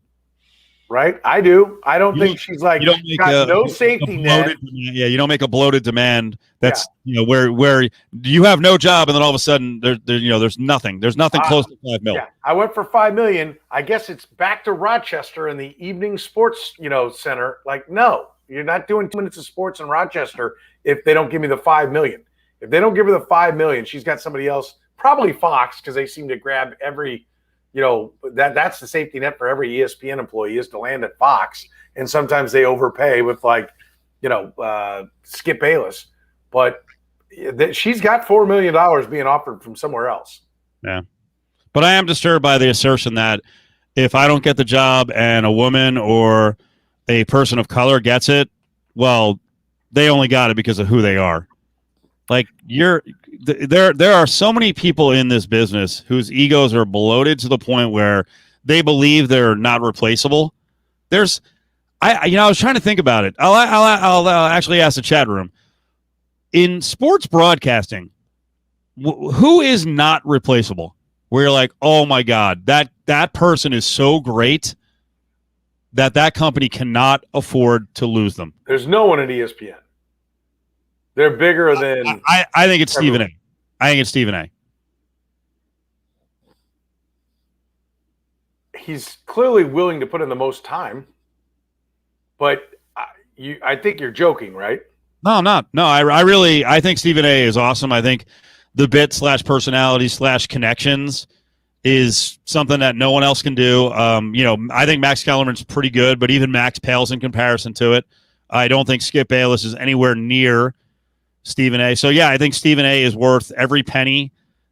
right? I do. I don't You think she's like You don't make got no a safety net. yeah, you don't make a bloated demand. That's where you have no job, and then all of a sudden there's nothing. There's nothing close to $5 million. Yeah, I went for $5 million. I guess it's back to Rochester in the evening sports, center. Like, no, you're not doing 2 minutes of sports in Rochester if they don't give me the $5 million. If they don't give her the $5 million, she's got somebody else, probably Fox, because they seem to grab every, that's the safety net for every ESPN employee is to land at Fox. And sometimes they overpay with Skip Bayless, but she's got $4 million being offered from somewhere else. Yeah. But I am disturbed by the assertion that if I don't get the job and a woman or a person of color gets it, well, they only got it because of who they are. Like there are so many people in this business whose egos are bloated to the point where they believe they're not replaceable. I was trying to think about it. I'll actually ask the chat room. In sports broadcasting, who is not replaceable? Where you're like, oh my God, that person is so great that company cannot afford to lose them. There's no one at ESPN. They're bigger than. I think it's Stephen A. I think it's Stephen A. He's clearly willing to put in the most time, but I think you're joking, right? No, I'm not. No, I think Stephen A. is awesome. I think the bit/personality/ connections is something that no one else can do. I think Max Kellerman's pretty good, but even Max pales in comparison to it. I don't think Skip Bayless is anywhere near Stephen A. So, yeah, I think Stephen A. is worth every penny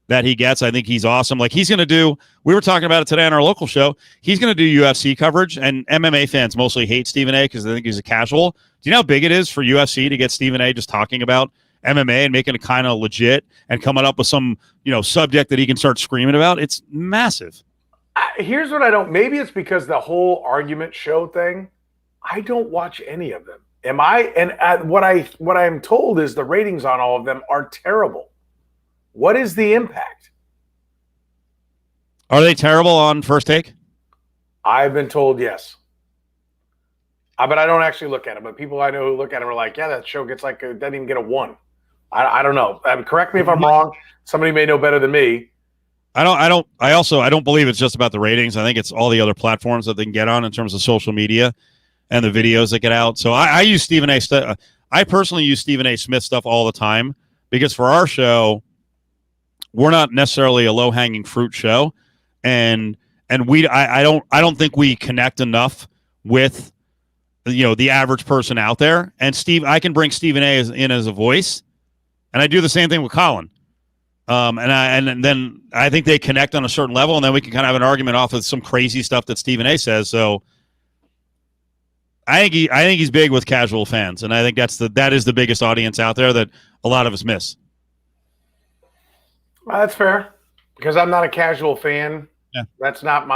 that he gets. I think he's awesome. Like, he's going to do – we were talking about it today on our local show. He's going to do UFC coverage, and MMA fans mostly hate Stephen A. because they think he's a casual. Do you know how big it is for UFC to get Stephen A. just talking about MMA and making it kind of legit and coming up with some, subject that he can start screaming about? It's massive. Here's what I don't – maybe it's because the whole argument show thing, I don't watch any of them. What I'm told is the ratings on all of them are terrible. What is the impact? Are they terrible on First Take? I've been told yes. But I don't actually look at them. But people I know who look at them are like, yeah, that show gets doesn't even get a 1. I don't know. Correct me if I'm wrong. Somebody may know better than me. I don't believe it's just about the ratings. I think it's all the other platforms that they can get on in terms of social media and the videos that get out. So I use Stephen A. I personally use Stephen A. Smith stuff all the time because for our show, we're not necessarily a low-hanging fruit show, and I don't think we connect enough with the average person out there. And I can bring Stephen A. in as a voice, and I do the same thing with Colin. And then I think they connect on a certain level, and then we can kind of have an argument off of some crazy stuff that Stephen A. says. So I think he's big with casual fans, and I think that is the biggest audience out there that a lot of us miss. Well, that's fair because I'm not a casual fan. Yeah. That's not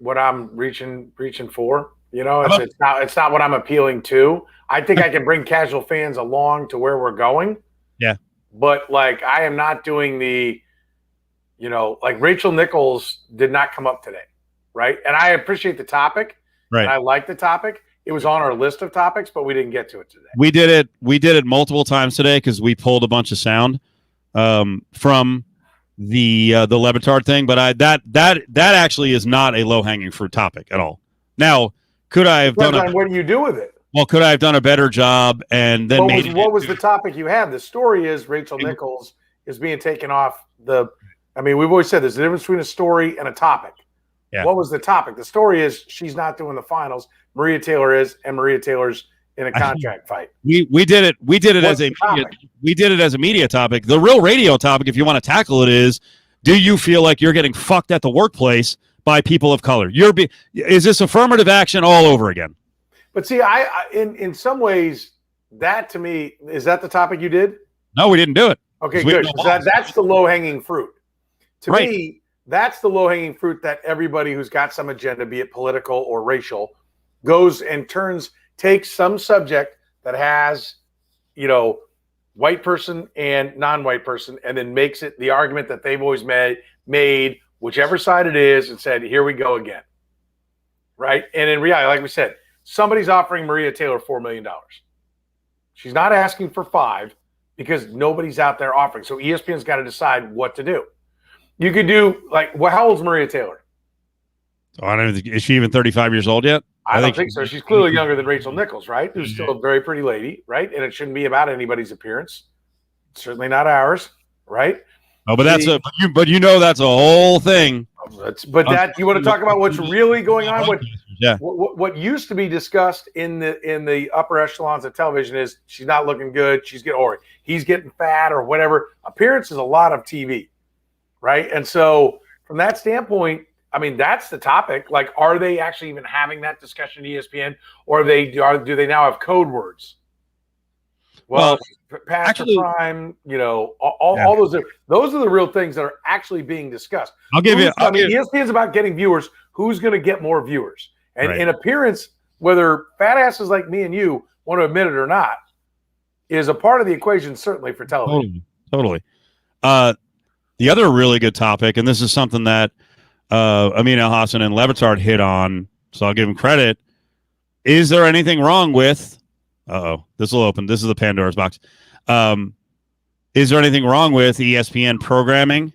what I'm reaching for. It's not what I'm appealing to. I think I can bring casual fans along to where we're going. Yeah. But I am not doing the, Rachel Nichols did not come up today, right? And I appreciate the topic. Right. And I like the topic. It was on our list of topics, but we didn't get to it today. We did it multiple times today because we pulled a bunch of sound from the Le Batard thing. But that actually is not a low hanging fruit topic at all. Now, could I have done? What do you do with it? Well, could I have done a better job and then what was the topic you had? The story is Rachel Nichols is being taken off the. I mean, we've always said there's a difference between a story and a topic. Yeah. What was the topic? The story is she's not doing the finals. Maria Taylor is, and Maria Taylor's in a contract fight. We did it. We did it as a media topic. The real radio topic, if you want to tackle it, is: do you feel like you're getting fucked at the workplace by people of color? Is this affirmative action all over again? But see, in some ways, that to me is that the topic you did? No, we didn't do it. Okay, good. That's the low hanging fruit. To me, that's the low hanging fruit that everybody who's got some agenda, be it political or racial, goes and takes some subject that has, white person and non-white person, and then makes it the argument that they've always made, whichever side it is, and said, here we go again. right? And in reality, like we said, somebody's offering Maria Taylor $4 million. She's not asking for 5 because nobody's out there offering. So ESPN's got to decide what to do. You could do how old's Maria Taylor? Oh, I don't think, is she even 35 years old yet? I don't think so. She's clearly younger than Rachel Nichols, right? Who's still a very pretty lady, right? And it shouldn't be about anybody's appearance. Certainly not ours, right? Oh, but that's but you know that's a whole thing. But that you want to talk about what's really going on? What used to be discussed in the upper echelons of television is she's not looking good. He's getting fat or whatever. Appearance is a lot of TV, right? And so from that standpoint, I mean, that's the topic. Like, are they actually even having that discussion at ESPN, or do they now have code words? Well, past or prime, all those are the real things that are actually being discussed. ESPN's about getting viewers. Who's going to get more viewers? And in appearance, whether fat asses like me and you want to admit it or not, is a part of the equation, certainly for television. Totally. The other really good topic, and this is something that Amin Elhassan and Le Batard hit on, so I'll give them credit. Is there anything wrong with this will open. This is the Pandora's box. Is there anything wrong with ESPN programming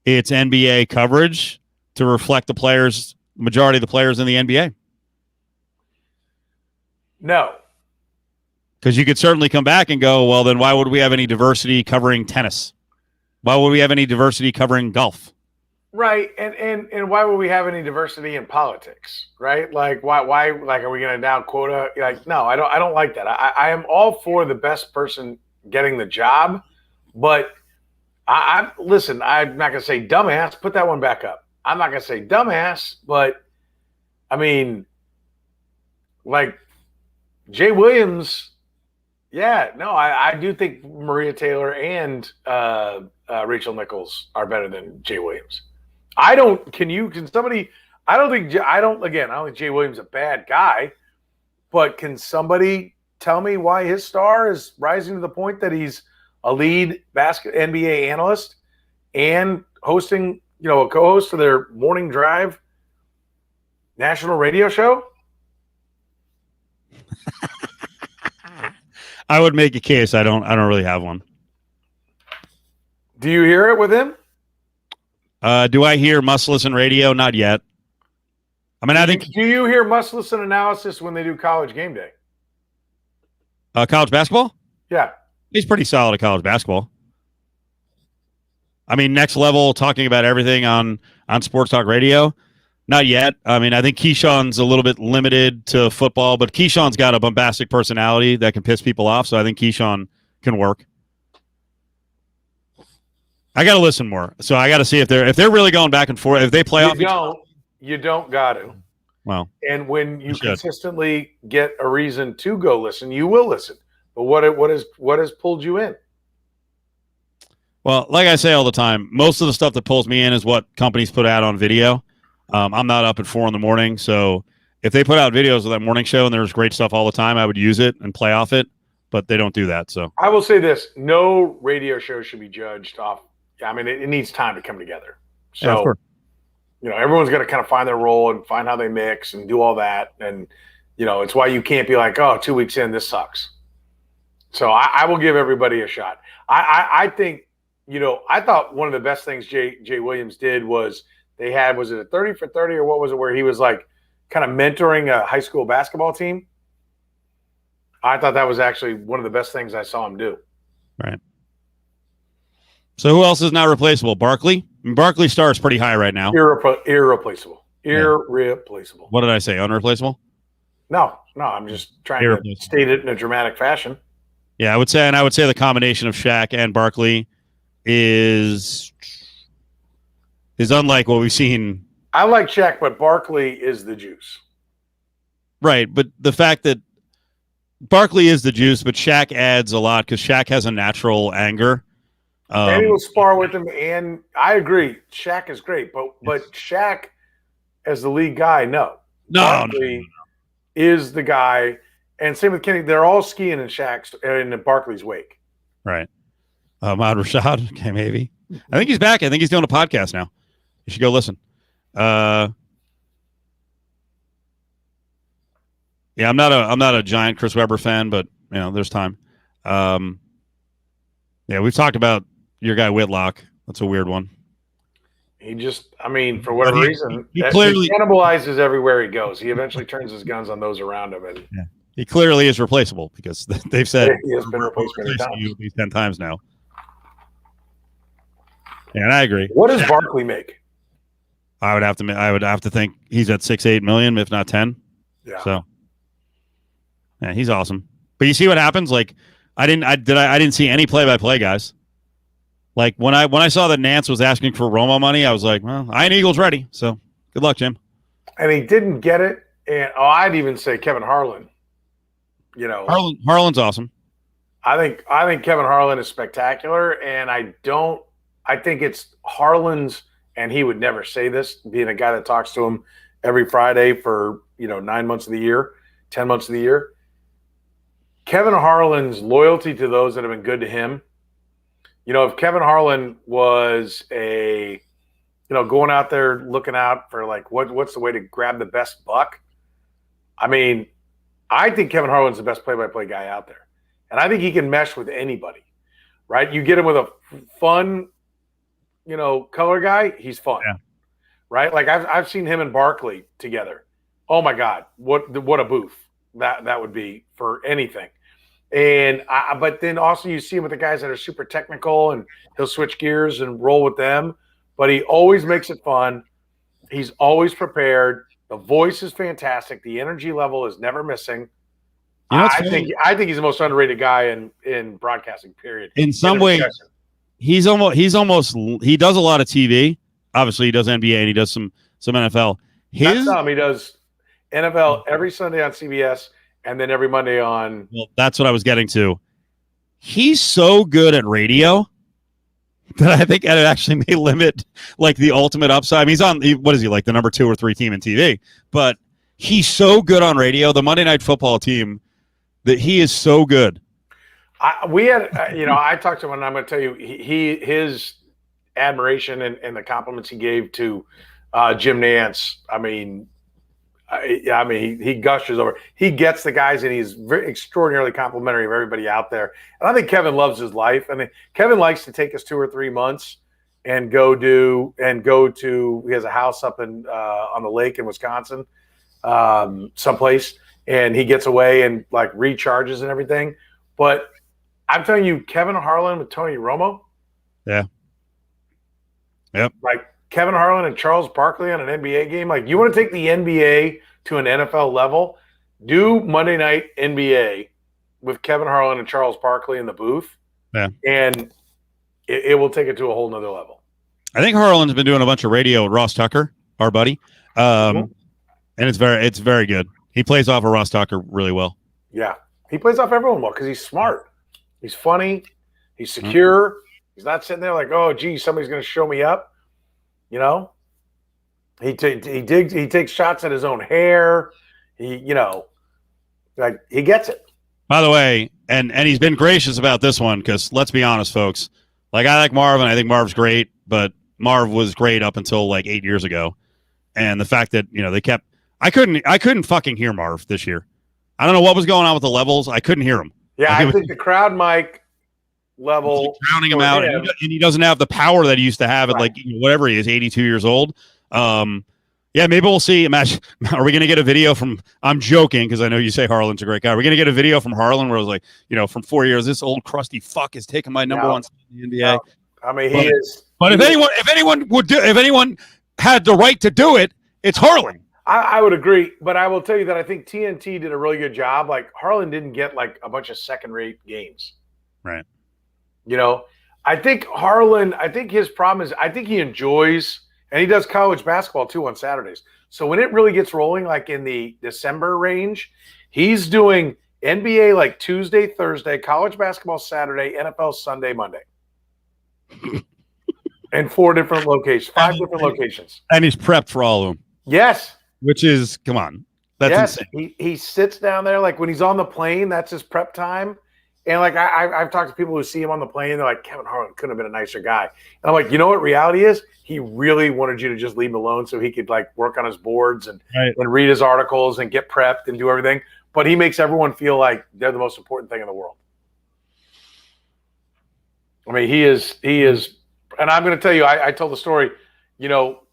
its NBA coverage to reflect the majority of the players in the NBA? No. Because you could certainly come back and go, well, then why would we have any diversity covering tennis? Why would we have any diversity covering golf? Right, and why would we have any diversity in politics, right? Like, why like, are we going to now quota? Like, no, I don't like that. I am all for the best person getting the job, but listen, I'm not going to say dumbass. Put that one back up. I'm not going to say dumbass, but I mean, like Jay Williams. Yeah, no, I do think Maria Taylor and Rachel Nichols are better than Jay Williams. I don't think Jay Williams is a bad guy, but can somebody tell me why his star is rising to the point that he's a lead NBA analyst and hosting, a co-host of their morning drive national radio show? I would make a case. I don't really have one. Do you hear it with him? Do I hear Must Listen radio? Not yet. I mean, I think. Do you hear Must Listen analysis when they do College Game Day? College basketball? Yeah. He's pretty solid at college basketball. I mean, next level, talking about everything on Sports Talk Radio. Not yet. I mean, I think Keyshawn's a little bit limited to football, but Keyshawn's got a bombastic personality that can piss people off, so I think Keyshawn can work. I got to listen more. So I got to see if they're really going back and forth. If they play off, you don't got to. Well, and when you consistently get a reason to go listen, you will listen. But what has pulled you in? Well, like I say all the time, most of the stuff that pulls me in is what companies put out on video. I'm not up at 4 a.m, so if they put out videos of that morning show and there's great stuff all the time, I would use it and play off it. But they don't do that. So I will say this: no radio show should be judged off. I mean, it needs time to come together. So, everyone's got to kind of find their role and find how they mix and do all that. And, it's why you can't be like, 2 weeks in, this sucks. So I will give everybody a shot. I think, I thought one of the best things Jay Williams did was was it a 30 for 30 or what was it, where he was like kind of mentoring a high school basketball team? I thought that was actually one of the best things I saw him do. Right. So who else is not replaceable? Barkley? Barkley's star is pretty high right now. Irreplaceable. Irreplaceable. What did I say? Unreplaceable? No, I'm just trying to state it in a dramatic fashion. Yeah, I would say the combination of Shaq and Barkley is unlike what we've seen. I like Shaq, but Barkley is the juice. Right, but the fact that Barkley is the juice, but Shaq adds a lot because Shaq has a natural anger. And he will spar with him, and I agree. Shaq is great, but Shaq as the lead guy, no. Barkley is the guy, and same with Kenny. They're all skiing in Barkley's wake. Right. Ahmad Rashad, okay, maybe. I think he's back. I think he's doing a podcast now. You should go listen. Yeah, I'm not a giant Chris Webber fan, but there's time. Yeah, we've talked about your guy Whitlock. That's a weird one. He just, I mean, for But whatever he reason, he clearly he cannibalizes everywhere he goes. He eventually turns his guns on those around him, and he clearly is replaceable because they've said he has been replaced many replacing times. you at least 10 times now. Yeah, and I agree. What does Barkley make? I would have to think he's at 6-8 million, if not 10. Yeah. So, yeah, he's awesome. But you see what happens? Like, I didn't see any play-by-play guys. Like when I saw that Nance was asking for Romo money, I was like, well, Iron Eagle's ready. So good luck, Jim. And he didn't get it. And I'd even say Kevin Harlan. Harlan's awesome. I think Kevin Harlan is spectacular, and I think it's Harlan's, and he would never say this, being a guy that talks to him every Friday for 9 months of the year, 10 months of the year. Kevin Harlan's loyalty to those that have been good to him. If Kevin Harlan was going out there looking out for like what's the way to grab the best buck? I mean, I think Kevin Harlan's the best play-by-play guy out there. And I think he can mesh with anybody, right? You get him with a fun, color guy, he's fun, right? Like I've seen him and Barkley together. Oh my God, what a booth that would be for anything. And but then also you see him with the guys that are super technical, and he'll switch gears and roll with them. But he always makes it fun. He's always prepared. The voice is fantastic. The energy level is never missing. I think he's the most underrated guy in broadcasting. Period. In some ways, he does a lot of TV. Obviously, he does NBA and he does some NFL. He does NFL every Sunday on CBS. And then every Monday on. Well, that's what I was getting to. He's so good at radio that I think it actually may limit like the ultimate upside. I mean, what is he, like the number 2 or 3 team in TV? But he's so good on radio. The Monday Night Football team, that he is so good. I talked to him, and I'm going to tell you, his admiration and the compliments he gave to Jim Nance. I mean, he gushes over. He gets the guys, and he's very extraordinarily complimentary of everybody out there. And I think Kevin loves his life. I mean, Kevin likes to take us 2 or 3 months and go to. He has a house up on the lake in Wisconsin, someplace, and he gets away and like recharges and everything. But I'm telling you, Kevin Harlan with Tony Romo. Yeah. Yep. Like Kevin Harlan and Charles Barkley on an NBA game. Like, you want to take the NBA to an NFL level? Do Monday Night NBA with Kevin Harlan and Charles Barkley in the booth. Yeah. And it will take it to a whole nother level. I think Harlan's been doing a bunch of radio with Ross Tucker, our buddy. And it's very good. He plays off of Ross Tucker really well. Yeah. He plays off everyone well because he's smart. He's funny. He's secure. Mm-hmm. He's not sitting there like, oh, gee, somebody's going to show me up. He takes shots at his own hair. He gets it. By the way, and he's been gracious about this one because let's be honest, folks. Like, I like Marv, and I think Marv's great, but Marv was great up until like 8 years ago. And the fact that they kept, I couldn't fucking hear Marv this year. I don't know what was going on with the levels. I couldn't hear him. Yeah, I think the crowd mic level drowning him out, and he doesn't have the power that he used to have at like whatever he is, 82 years old. Yeah, maybe we'll see. Imagine, are we going to get a video from? I'm joking because I know you say Harlan's a great guy. Are we going to get a video from Harlan where it was like, from 4 years, this old crusty fuck is taking my number 1 in the NBA. No. I mean, he is. But if anyone had the right to do it, it's Harlan. I would agree, but I will tell you that I think TNT did a really good job. Like, Harlan didn't get like a bunch of second-rate games. Right. I think Harlan, his problem is I think he enjoys, and he does college basketball too on Saturdays. So when it really gets rolling, like in the December range, he's doing NBA like Tuesday, Thursday, college basketball Saturday, NFL Sunday, Monday. And 4 different locations, 5 different locations. And he's prepped for all of them. Yes. Which is, come on. That's insane. He sits down there, like when he's on the plane, that's his prep time. And like I've talked to people who see him on the plane, they're like, Kevin Harlan couldn't have been a nicer guy. And I'm like, you know what reality is? He really wanted you to just leave him alone so he could like work on his boards and read his articles and get prepped and do everything. but he makes everyone feel like they're the most important thing in the world. I mean, he is, and I'm going to tell you, I told the story, you know,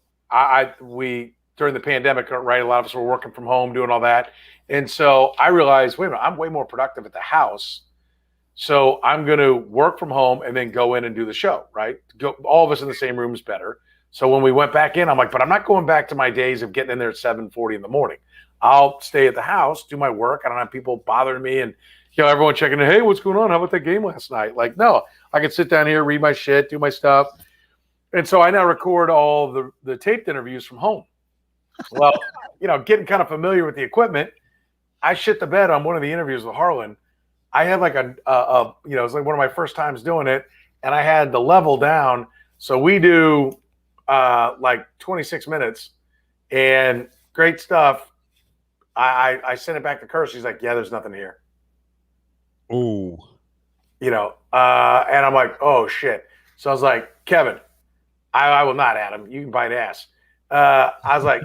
we during the pandemic, right? A lot of us were working from home, doing all that. And so I realized, wait a minute, I'm way more productive at the house. So I'm going to work from home and then go in and do the show, right? All of us in the same room is better. So when we went back in, I'm like, but I'm not going back to my days of getting in there at 7:40 in the morning. I'll stay at the house, do my work. I don't have people bothering me and, you know, everyone checking in. Hey, what's going on? How about that game last night? Like, no, I can sit down here, read my shit, do my stuff. And so I now record all the taped interviews from home. Well, you know, getting kind of familiar with the equipment, I shit the bed on one of the interviews with Harlan. I had like you know, it was like one of my first times doing it, and I had the level down. So we do like 26 minutes, and great stuff. I sent it back to Kirst. She's like, yeah, there's nothing here. Oh, you know, and I'm like, oh shit. So I was like, Kevin, I will not, Adam. You can bite ass. I was like,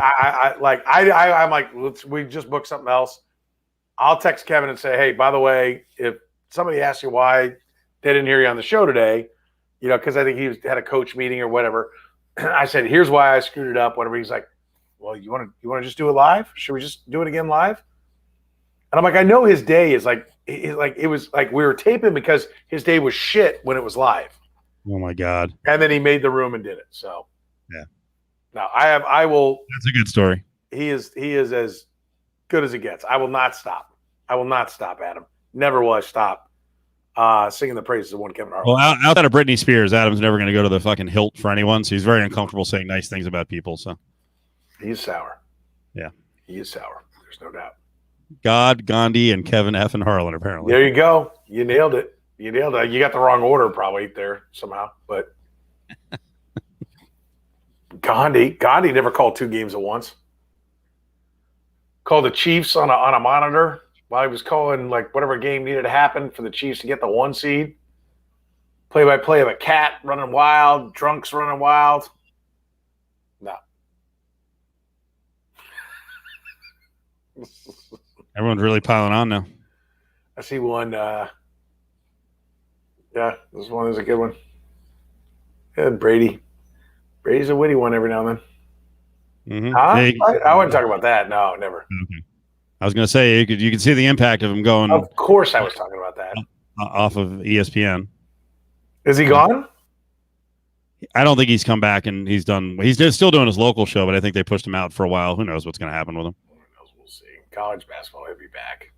I'm like, we just booked something else. I'll text Kevin and say, hey, by the way, if somebody asks you why they didn't hear you on the show today, you know, because I think he had a coach meeting or whatever. I said, here's why I screwed it up. Whatever. He's like, well, you want to just do it live? Should we just do it again live? And I'm like, I know his day is like it was like we were taping because his day was shit when it was live. Oh my God. And then he made the room and did it. So yeah. No, I will. That's a good story. He is as good as it gets. I will not stop. I will not stop, Adam. Never will I stop singing the praises of one Kevin Harlan. Well, outside of Britney Spears, Adam's never going to go to the fucking hilt for anyone, so he's very uncomfortable saying nice things about people. So he's sour. Yeah. He is sour. There's no doubt. God, Gandhi, and Kevin F. and Harlan, apparently. There you go. You nailed it. You nailed it. You got the wrong order probably there somehow, but Gandhi never called 2 games at once. Called the Chiefs on a monitor while he was calling like whatever game needed to happen for the Chiefs to get the 1 seed. Play-by-play of a cat running wild, drunks running wild. No. Everyone's really piling on now. I see one. Yeah, this one is a good one. Yeah, Brady. Brady's a witty one every now and then. Mm-hmm. Huh? Hey, I wouldn't talk about that. No, never. Okay. I was going to say you can see the impact of him going. Of course, I was talking about that. Off of ESPN. Is he gone? I don't think he's come back and he's done. He's still doing his local show, but I think they pushed him out for a while. Who knows what's going to happen with him? Who knows? We'll see. College basketball, he'll be back.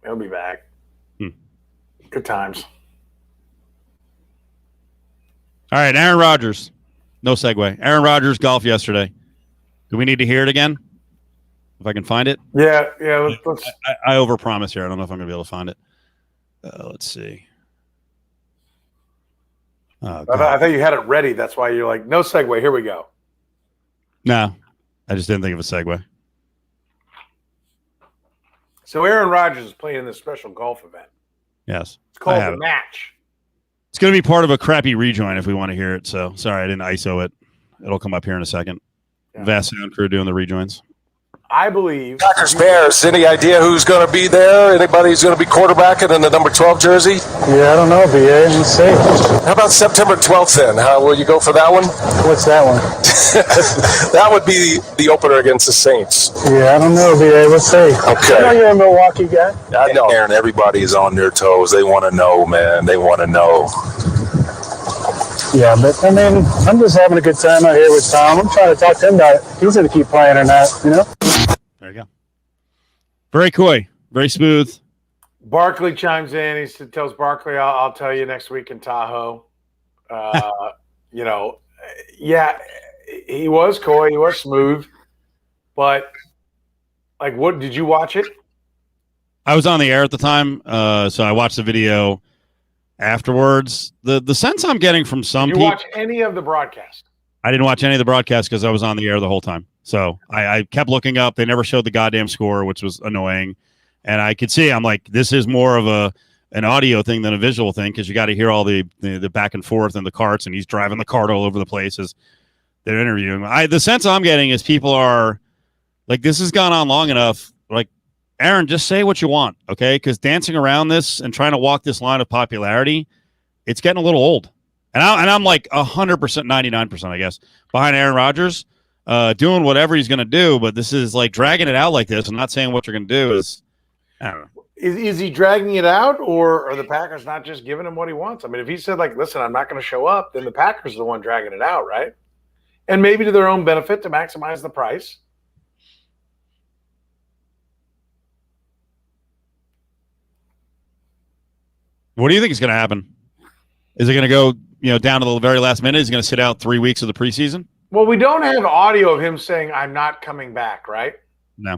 He'll be back. Good times. All right, Aaron Rodgers. No segue. Aaron Rodgers golf yesterday. Do we need to hear it again? If I can find it. Yeah. Let's I overpromise here. I don't know if I'm going to be able to find it. Let's see. Oh, I thought you had it ready. That's why you're like, no segue. Here we go. No, I just didn't think of a segue. So Aaron Rodgers is playing in this special golf event. Yes. It's called The Match. It's going to be part of a crappy rejoin if we want to hear it. So sorry, I didn't ISO it. It'll come up here in a second. Yeah. Vast sound crew doing the rejoins. I believe. Packers Bears. Any idea who's going to be there? Anybody who's going to be quarterbacking in the number 12 jersey? Yeah, I don't know, BA. Let's see. How about September 12th then? How will you go for that one? What's that one? That would be the opener against the Saints. Yeah, I don't know, BA. Let's see. Okay. I know you're a Milwaukee guy. I know. Aaron, everybody is on their toes. They want to know, man. They want to know. Yeah, but I mean, I'm just having a good time out here with Tom. I'm trying to talk to him about it. He's going to keep playing or not, you know? There you go. Very coy, very smooth. Barkley chimes in. He tells Barkley, I'll tell you next week in Tahoe. You know, yeah, he was coy. He was smooth. But, like, what did you watch it? I was on the air at the time, so I watched the video afterwards. The sense I'm getting from some people. Did you watch any of the broadcast? I didn't watch any of the broadcast because I was on the air the whole time. So I kept looking up. They never showed the goddamn score, which was annoying. And I could see, I'm like, this is more of an audio thing than a visual thing because you got to hear all the back and forth and the carts, and he's driving the cart all over the place as they're interviewing. The sense I'm getting is people are Like, this has gone on long enough. Like, Aaron, just say what you want, okay? Because dancing around this and trying to walk this line of popularity, it's getting a little old. And I'm like 100%, 99%, I guess, behind Aaron Rodgers, doing whatever he's going to do. But this is like dragging it out like this and not saying what you're going to do is, I don't know. Is he dragging it out, or are the Packers not just giving him what he wants? I mean, if he said, like, listen, I'm not going to show up, then the Packers are the one dragging it out, right? And maybe to their own benefit to maximize the price. What do you think is going to happen? Is it going to go, down to the very last minute? Is he going to sit out 3 weeks of the preseason? Well, we don't have audio of him saying, I'm not coming back, right? No.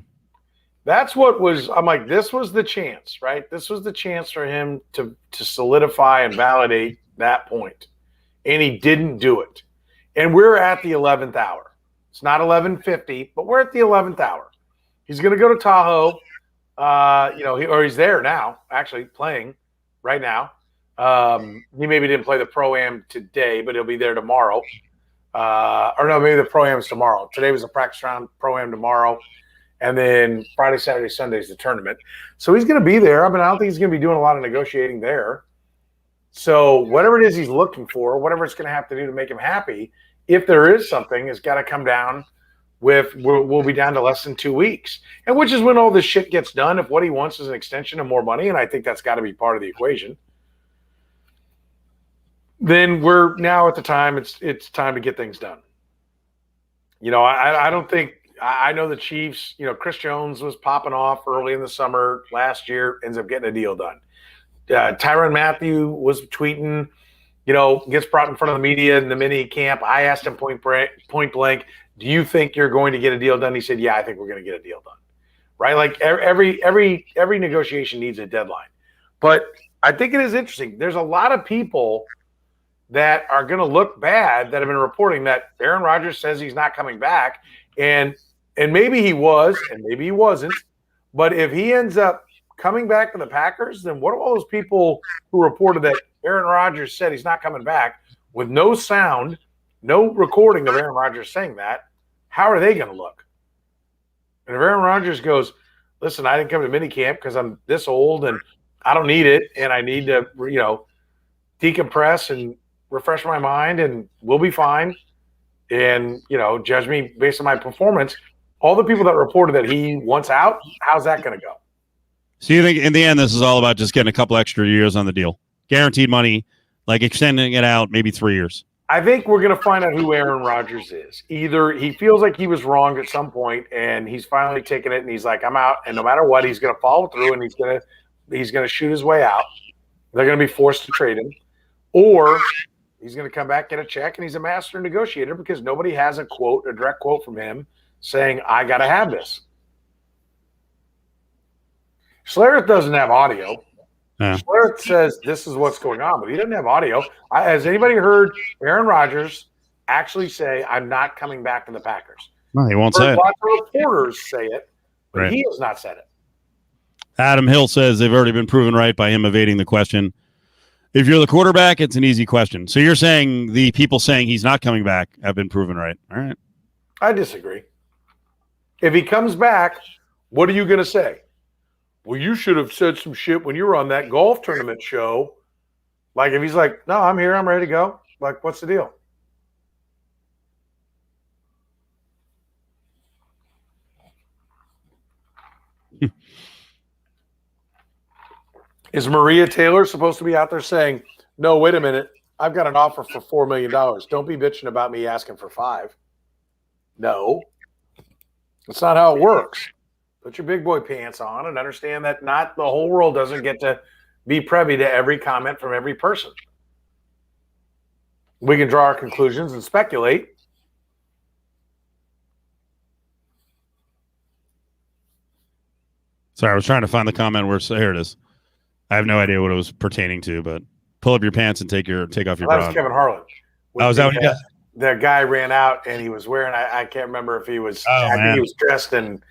That's what was – I'm like, this was the chance, right? This was the chance for him to solidify and validate that point. And he didn't do it. And we're at the 11th hour. It's not 11:50, but we're at the 11th hour. He's going to go to Tahoe. Or he's there now, actually playing right now. He maybe didn't play the Pro-Am today, but he'll be there tomorrow. Maybe the Pro-Am's tomorrow. Today was a practice round, Pro-Am tomorrow. And then Friday, Saturday, Sunday is the tournament. So he's going to be there. I mean, I don't think he's going to be doing a lot of negotiating there. So whatever it is he's looking for, whatever it's going to have to do to make him happy, if there is something, it's got to come down with we'll be down to less than 2 weeks. And which is when all this shit gets done. If what he wants is an extension and more money, and I think that's got to be part of the equation, then we're now at the time it's time to get things done. I don't think – I know the Chiefs, Chris Jones was popping off early in the summer last year, ends up getting a deal done. Tyrann Mathieu was tweeting, gets brought in front of the media in the mini camp. I asked him point blank, do you think you're going to get a deal done? He said, yeah, I think we're going to get a deal done. Right? Like every negotiation needs a deadline. But I think it is interesting. There's a lot of people that are going to look bad that have been reporting that Aaron Rodgers says he's not coming back. And maybe he was, and maybe he wasn't. But if he ends up coming back to the Packers, then what are all those people who reported that Aaron Rodgers said he's not coming back with no sound, no recording of Aaron Rodgers saying that? How are they going to look? And if Aaron Rodgers goes, listen, I didn't come to minicamp because I'm this old and I don't need it, and I need to, decompress and refresh my mind, and we'll be fine. And, judge me based on my performance. All the people that reported that he wants out, how's that going to go? So you think in the end, this is all about just getting a couple extra years on the deal? Guaranteed money, like extending it out maybe 3 years. I think we're going to find out who Aaron Rodgers is. Either he feels like he was wronged at some point and he's finally taken it and he's like, I'm out. And no matter what, he's going to follow through and he's going to shoot his way out. They're going to be forced to trade him. Or he's going to come back, get a check, and he's a master negotiator because nobody has a direct quote from him saying, I got to have this. Schlereth doesn't have audio. Yeah. Schlereth says this is what's going on, but he doesn't have audio. Has anybody heard Aaron Rodgers actually say, I'm not coming back to the Packers? No, he won't say it. Lots of reporters say it, but he has not said it. Adam Hill says they've already been proven right by him evading the question. If you're the quarterback, it's an easy question. So you're saying the people saying he's not coming back have been proven right. All right. I disagree. If he comes back, what are you going to say? Well, you should have said some shit when you were on that golf tournament show. Like if he's like, no, I'm here, I'm ready to go. Like, what's the deal? Is Maria Taylor supposed to be out there saying, no, wait a minute, I've got an offer for $4 million. Don't be bitching about me asking for $5 million. No. That's not how it works. Put your big boy pants on and understand that not the whole world doesn't get to be privy to every comment from every person. We can draw our conclusions and speculate. Sorry, I was trying to find the comment where here it is. I have no idea what it was pertaining to, but pull up your pants and take off your bra. That was Kevin Harlan. Oh, is that what he did? The guy ran out and he was wearing. I can't remember if he was. I think he was dressed and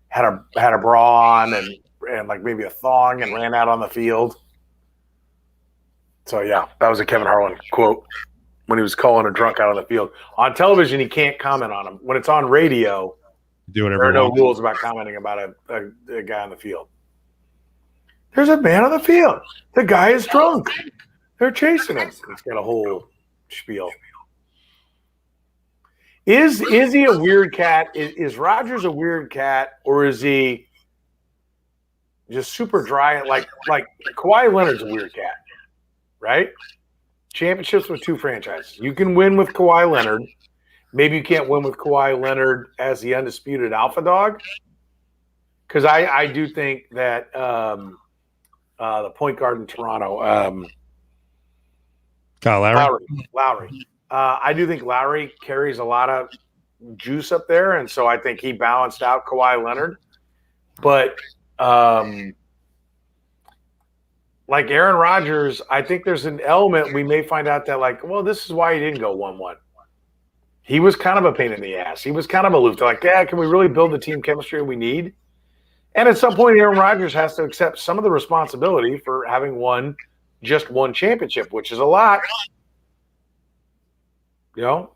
had a bra on and like maybe a thong and ran out on the field. So yeah, that was a Kevin Harlan quote when he was calling a drunk out on the field. On television, he can't comment on him. When it's on radio, Do whatever There are you no want. rules about commenting about a guy on the field. There's a man on the field. The guy is drunk. They're chasing him. It's got a whole spiel. Is he a weird cat? Is Rodgers a weird cat, or is he just super dry? Like Kawhi Leonard's a weird cat, right? Championships with two franchises. You can win with Kawhi Leonard. Maybe you can't win with Kawhi Leonard as the undisputed alpha dog. Because I do think that the point guard in Toronto, Kyle Lowry. I do think Lowry carries a lot of juice up there, and so I think he balanced out Kawhi Leonard. But like Aaron Rodgers, I think there's an element we may find out that, like, well, this is why he didn't go 1-1. He was kind of a pain in the ass. He was kind of aloof. They're like, yeah, can we really build the team chemistry we need? And at some point, Aaron Rodgers has to accept some of the responsibility for having won just one championship, which is a lot. You know,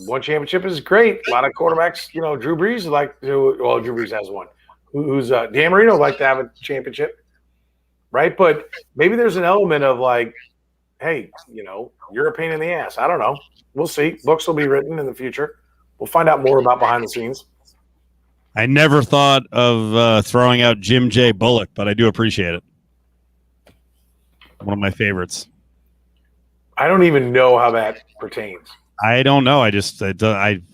one championship is great. A lot of quarterbacks, you know, Drew Brees Drew Brees has one. Who's Dan Marino like to have a championship, right? But maybe there's an element of like, hey, you know, you're a pain in the ass. I don't know. We'll see. Books will be written in the future. We'll find out more about behind the scenes. I never thought of throwing out Jim J. Bullock, but I do appreciate it. One of my favorites. I don't even know how that pertains. I don't know. I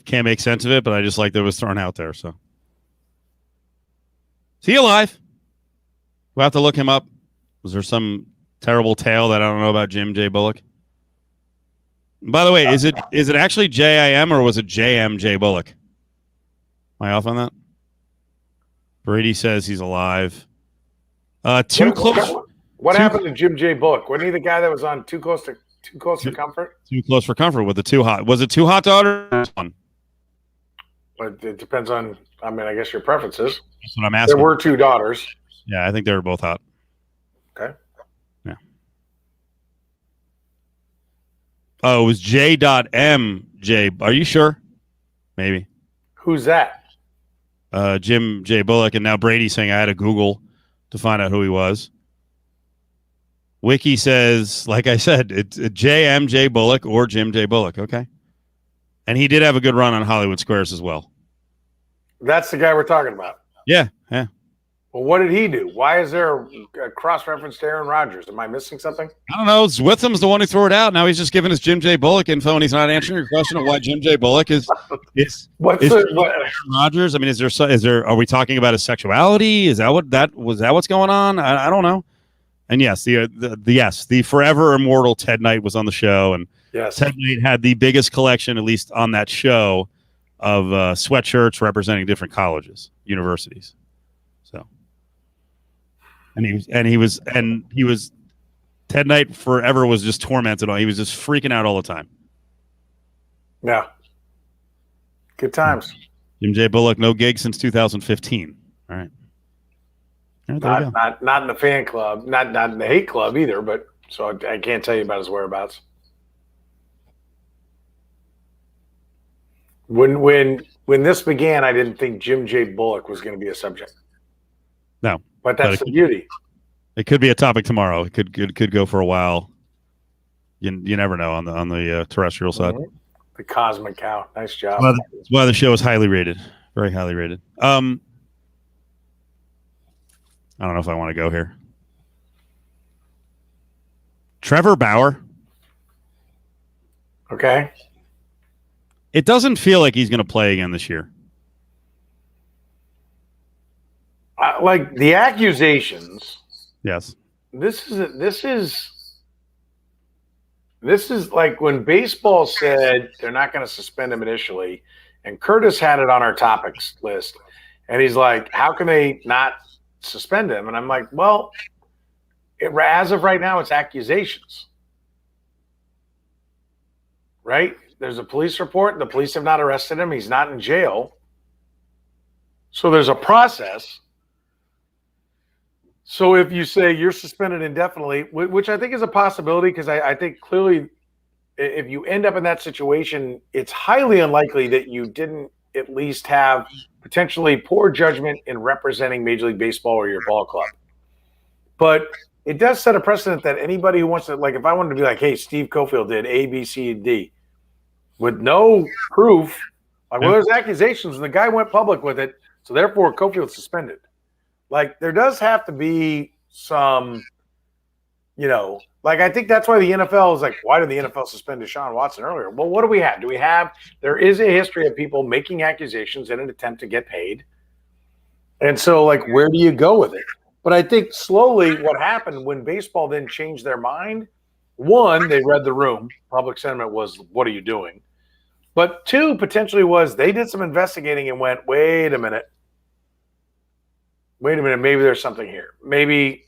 can't make sense of it, but I just like that it was thrown out there. So, is he alive? We'll have to look him up. Was there some terrible tale that I don't know about Jim J. Bullock? By the way, is it actually JIM or was it JMJ Bullock? Am I off on that? Brady says he's alive. Too close. What happened to Jim J. Bullock? Wasn't he the guy that was on Too Close for Comfort? Too Close for Comfort with the Too Hot. Was it Too Hot daughter? One. But it depends on, I mean, I guess your preferences. That's what I'm asking. There were two daughters. Yeah, I think they were both hot. Okay. Yeah. Oh, it was J.M.J. Are you sure? Maybe. Who's that? Jim J. Bullock, and now Brady's saying I had to Google to find out who he was. Wiki says, like I said, it's J.M. J. Bullock or Jim J. Bullock. Okay. And he did have a good run on Hollywood Squares as well. That's the guy we're talking about. Yeah. Well, what did he do? Why is there a cross-reference to Aaron Rodgers? Am I missing something? I don't know. Witham's the one who threw it out. Now he's just giving us Jim J. Bullock info, and he's not answering your question of why Jim J. Bullock is Aaron Rodgers. I mean, is there? Are we talking about his sexuality? Is that what's going on? I don't know. And yes, the forever immortal Ted Knight was on the show, and yes, Ted Knight had the biggest collection, at least on that show, of sweatshirts representing different colleges, universities. So, and he was Ted Knight forever was just tormented. He was just freaking out all the time. Yeah, good times. Jim J. Bullock, no gig since 2015. All right. Not in the fan club, not in the hate club either. But so I can't tell you about his whereabouts. When this began, I didn't think Jim J. Bullock was going to be a subject. No, but that's the beauty. It could be a topic tomorrow. It could go for a while. You never know on the terrestrial side. Mm-hmm. The Cosmic Cow, nice job. That's why the show is highly rated, very highly rated. I don't know if I want to go here. Trevor Bauer. Okay. It doesn't feel like he's going to play again this year. Like the accusations. Yes. This is like when baseball said they're not going to suspend him initially, and Curtis had it on our topics list, and he's like, "How can they not suspend him?" And I'm like, "Well, as of right now, it's accusations, right? There's a police report. The police have not arrested him. He's not in jail, so there's a process." So if you say you're suspended indefinitely, which I think is a possibility, because I think clearly if you end up in that situation, it's highly unlikely that you didn't at least have potentially poor judgment in representing Major League Baseball or your ball club. But it does set a precedent that anybody who wants to, like, if I wanted to be like, hey, Steve Cofield did A, B, C, and D with no proof, like, well, there's accusations, and the guy went public with it, so therefore Cofield's suspended. Like, there does have to be some, like, I think that's why the NFL is like, why did the NFL suspend Deshaun Watson earlier? Well, what do we have? There is a history of people making accusations in an attempt to get paid. And so, like, where do you go with it? But I think slowly what happened when baseball then changed their mind, one, they read the room. Public sentiment was, what are you doing? But two, potentially was they did some investigating and went, wait a minute, maybe there's something here. Maybe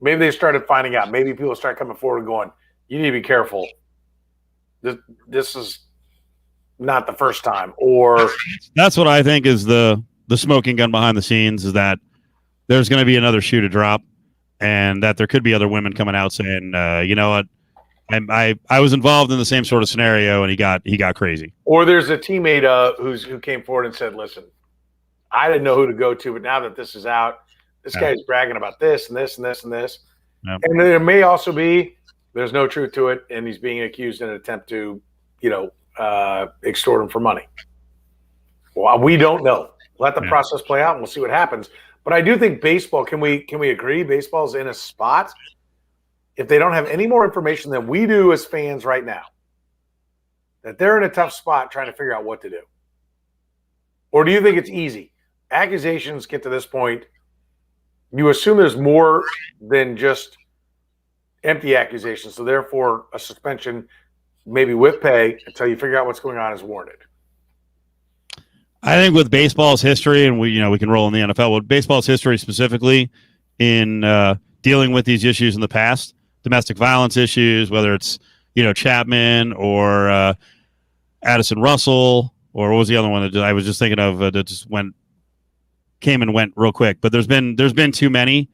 they started finding out. Maybe people start coming forward and going, you need to be careful. This is not the first time. Or that's what I think is the smoking gun behind the scenes, is that there's going to be another shoe to drop, and that there could be other women coming out saying, you know what, I was involved in the same sort of scenario, and he got crazy. Or there's a teammate who came forward and said, listen, I didn't know who to go to, but now that this is out, this guy's bragging about this and this and this and this. Yep. And there may also be there's no truth to it, and he's being accused in an attempt to, extort him for money. Well, we don't know. Let the process play out, and we'll see what happens. But I do think baseball, can we agree baseball's in a spot, if they don't have any more information than we do as fans right now, that they're in a tough spot trying to figure out what to do? Or do you think it's easy? Accusations get to this point, you assume there's more than just empty accusations, so therefore a suspension, maybe with pay, until you figure out what's going on, is warranted. I think with baseball's history, and we can roll in the NFL, with baseball's history specifically in dealing with these issues in the past, domestic violence issues, whether it's Chapman or Addison Russell, or what was the other one that I was just thinking of that just came and went real quick. But there's been too many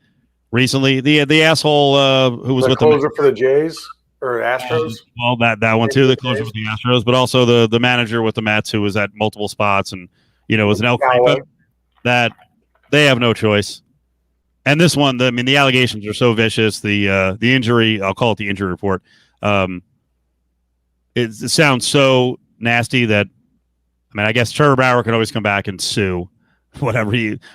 recently. The asshole who was the with closer for the Jays or Astros. Well, that one too, the closer with the Astros, but also the manager with the Mets who was at multiple spots and was an El that they have no choice. And this one, the allegations are so vicious. The injury, I'll call it the injury report. It sounds so nasty that, I guess Trevor Bauer can always come back and sue whatever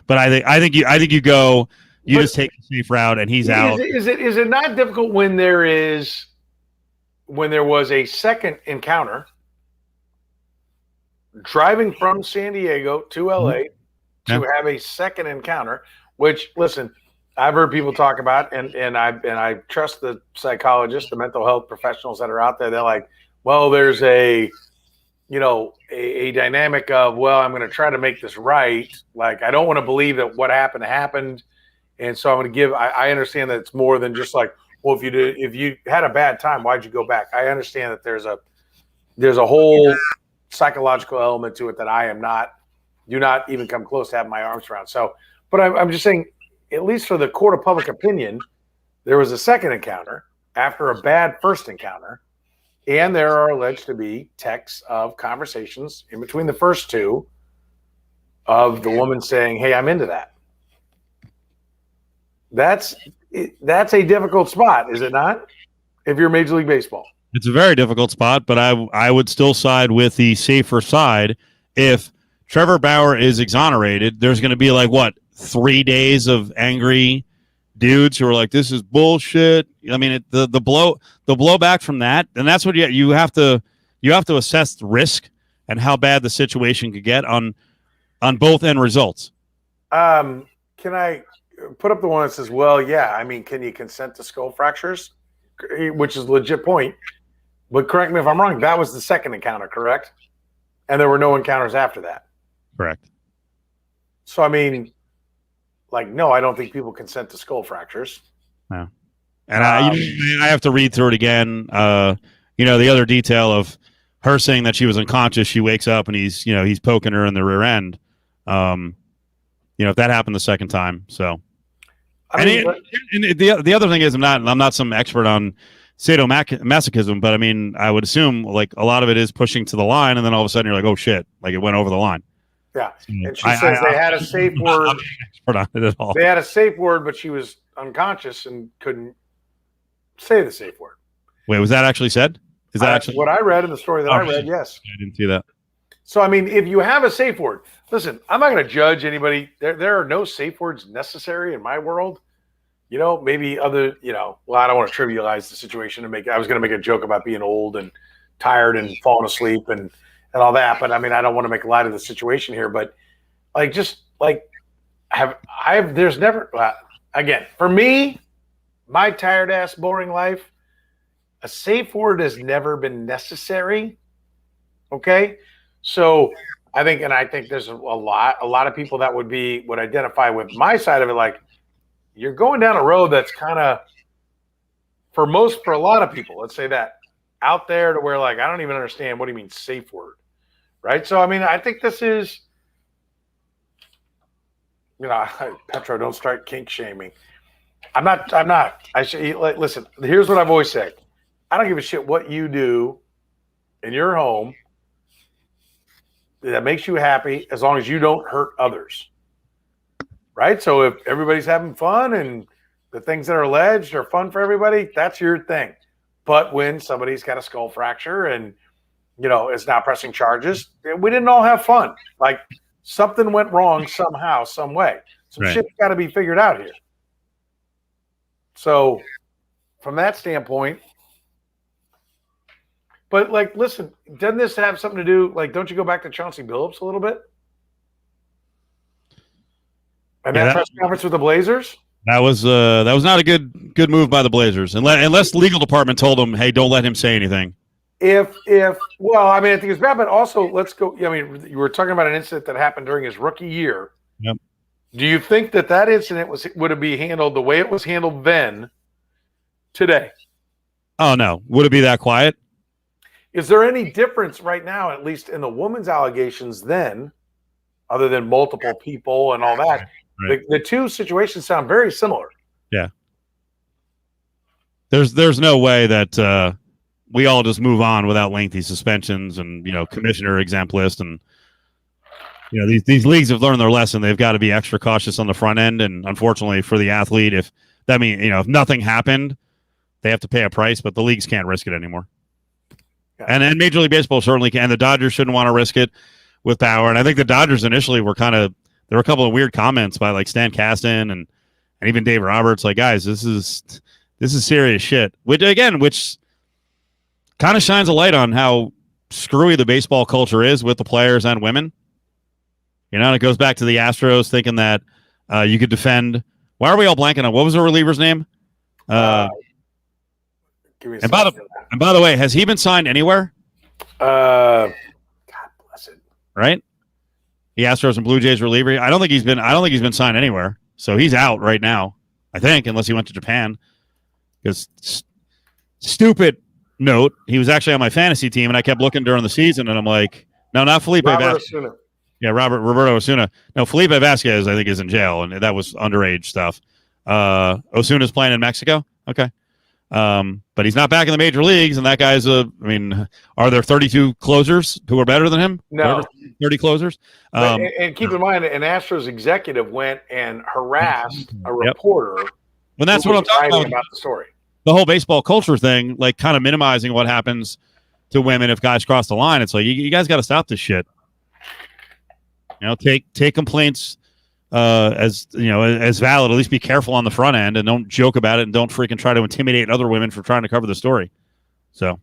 but I think you go, just take the safe route and he's out. Is it not difficult when there was a second encounter driving from San Diego to LA to have a second encounter, which, listen, I've heard people talk about, and I trust the psychologists, the mental health professionals that are out there. They're like, well, there's a dynamic of, well, I'm going to try to make this right. Like, I don't want to believe that what happened. And so I'm going to give, I understand that it's more than just like, well, if you had a bad time, why'd you go back? I understand that there's a whole psychological element to it that do not even come close to having my arms around. So, but I'm just saying, at least for the court of public opinion, there was a second encounter after a bad first encounter. And there are alleged to be texts of conversations in between the first two of the woman saying, hey, I'm into that. That's a difficult spot, is it not? If you're Major League Baseball. It's a very difficult spot, but I would still side with the safer side. If Trevor Bauer is exonerated, there's going to be 3 days of angry dudes who are like, this is bullshit. The blowback from that, and that's what you have to assess the risk and how bad the situation could get on both end results. Can I put up the one that says, well, yeah, can you consent to skull fractures? Which is a legit point. But correct me if I'm wrong, that was the second encounter, correct? And there were no encounters after that. Correct. So, no, I don't think people consent to skull fractures. No. And I have to read through it again. The other detail of her saying that she was unconscious, she wakes up and he's poking her in the rear end. If that happened the second time. So, the other thing is, I'm not some expert on sadomasochism, but I would assume a lot of it is pushing to the line, and then all of a sudden you're like, oh shit, it went over the line. Yeah, So and she says they had a safe word. I'm not an expert on it at all. They had a safe word, but she was unconscious and couldn't say the safe word. Wait, was that actually said? Is that actually what I read in the story that I read? Yes. I didn't see that. So I mean, if you have a safe word, listen, I'm not going to judge anybody. There are no safe words necessary in my world. You know, maybe other. You know, well, I don't want to trivialize the situation and make. I was going to make a joke about being old and tired and falling asleep and all that, but I mean, I don't want to make light of the situation here. But like, just like, there's never again for me, my tired ass boring life. A safe word has never been necessary. Okay. So I think there's a lot of people that would identify with my side of it. Like you're going down a road that's kind of, for a lot of people, let's say that out there to where like, I don't even understand what do you mean safe word. Right. So, I mean, I think this is, you know, Petro, don't start kink shaming. I'm not, listen, here's what I've always said. I don't give a shit what you do in your home that makes you happy as long as you don't hurt others. Right? So if everybody's having fun and the things that are alleged are fun for everybody, that's your thing. But when somebody's got a skull fracture and, you know, is not pressing charges, we didn't all have fun. Like something went wrong somehow, some way. Some shit's got to be figured out here. So from that standpoint, but like, listen, doesn't this have something to do? Like, don't you go back to Chauncey Billups a little bit? And that press conference with the Blazers? That was not a good move by the Blazers, unless the legal department told them, hey, don't let him say anything. Well, I mean, I think it's bad, but also let's go. I mean, you were talking about an incident that happened during his rookie year. Yep. Do you think that incident would it be handled the way it was handled then, today? Oh no, would it be that quiet? Is there any difference right now, at least in the woman's allegations then, other than multiple people and all that? Right. The two situations sound very similar. Yeah. There's no way that we all just move on without lengthy suspensions and, you know, commissioner exempt list. And, you know, these leagues have learned their lesson. They've got to be extra cautious on the front end. And unfortunately for the athlete, if nothing happened, they have to pay a price, but the leagues can't risk it anymore. And Major League Baseball certainly can. The Dodgers shouldn't want to risk it with Bauer. And I think the Dodgers initially were there were a couple of weird comments by like Stan Kasten and even Dave Roberts. Like, guys, this is serious shit. Which kind of shines a light on how screwy the baseball culture is with the players and women. You know, and it goes back to the Astros thinking that you could defend. Why are we all blanking on what was the reliever's name? And by the way, has he been signed anywhere? God bless it. Right? The Astros and Blue Jays reliever. I don't think he's been signed anywhere. So he's out right now, I think, unless he went to Japan. Because stupid note, he was actually on my fantasy team, and I kept looking during the season, and I'm like, no, not Felipe Vasquez. Yeah, Roberto Osuna. No, Felipe Vasquez, I think, is in jail, and that was underage stuff. Osuna's playing in Mexico. Okay. But he's not back in the major leagues, and that guy's are there 32 closers who are better than him? No. 30 closers? And keep in mind, an Astros executive went and harassed a reporter. Well, that's what I'm talking about the story. The whole baseball culture thing, like kind of minimizing what happens to women if guys cross the line. It's like, you guys got to stop this shit. You know, take complaints as valid. At least be careful on the front end and don't joke about it and don't freaking try to intimidate other women for trying to cover the story. So,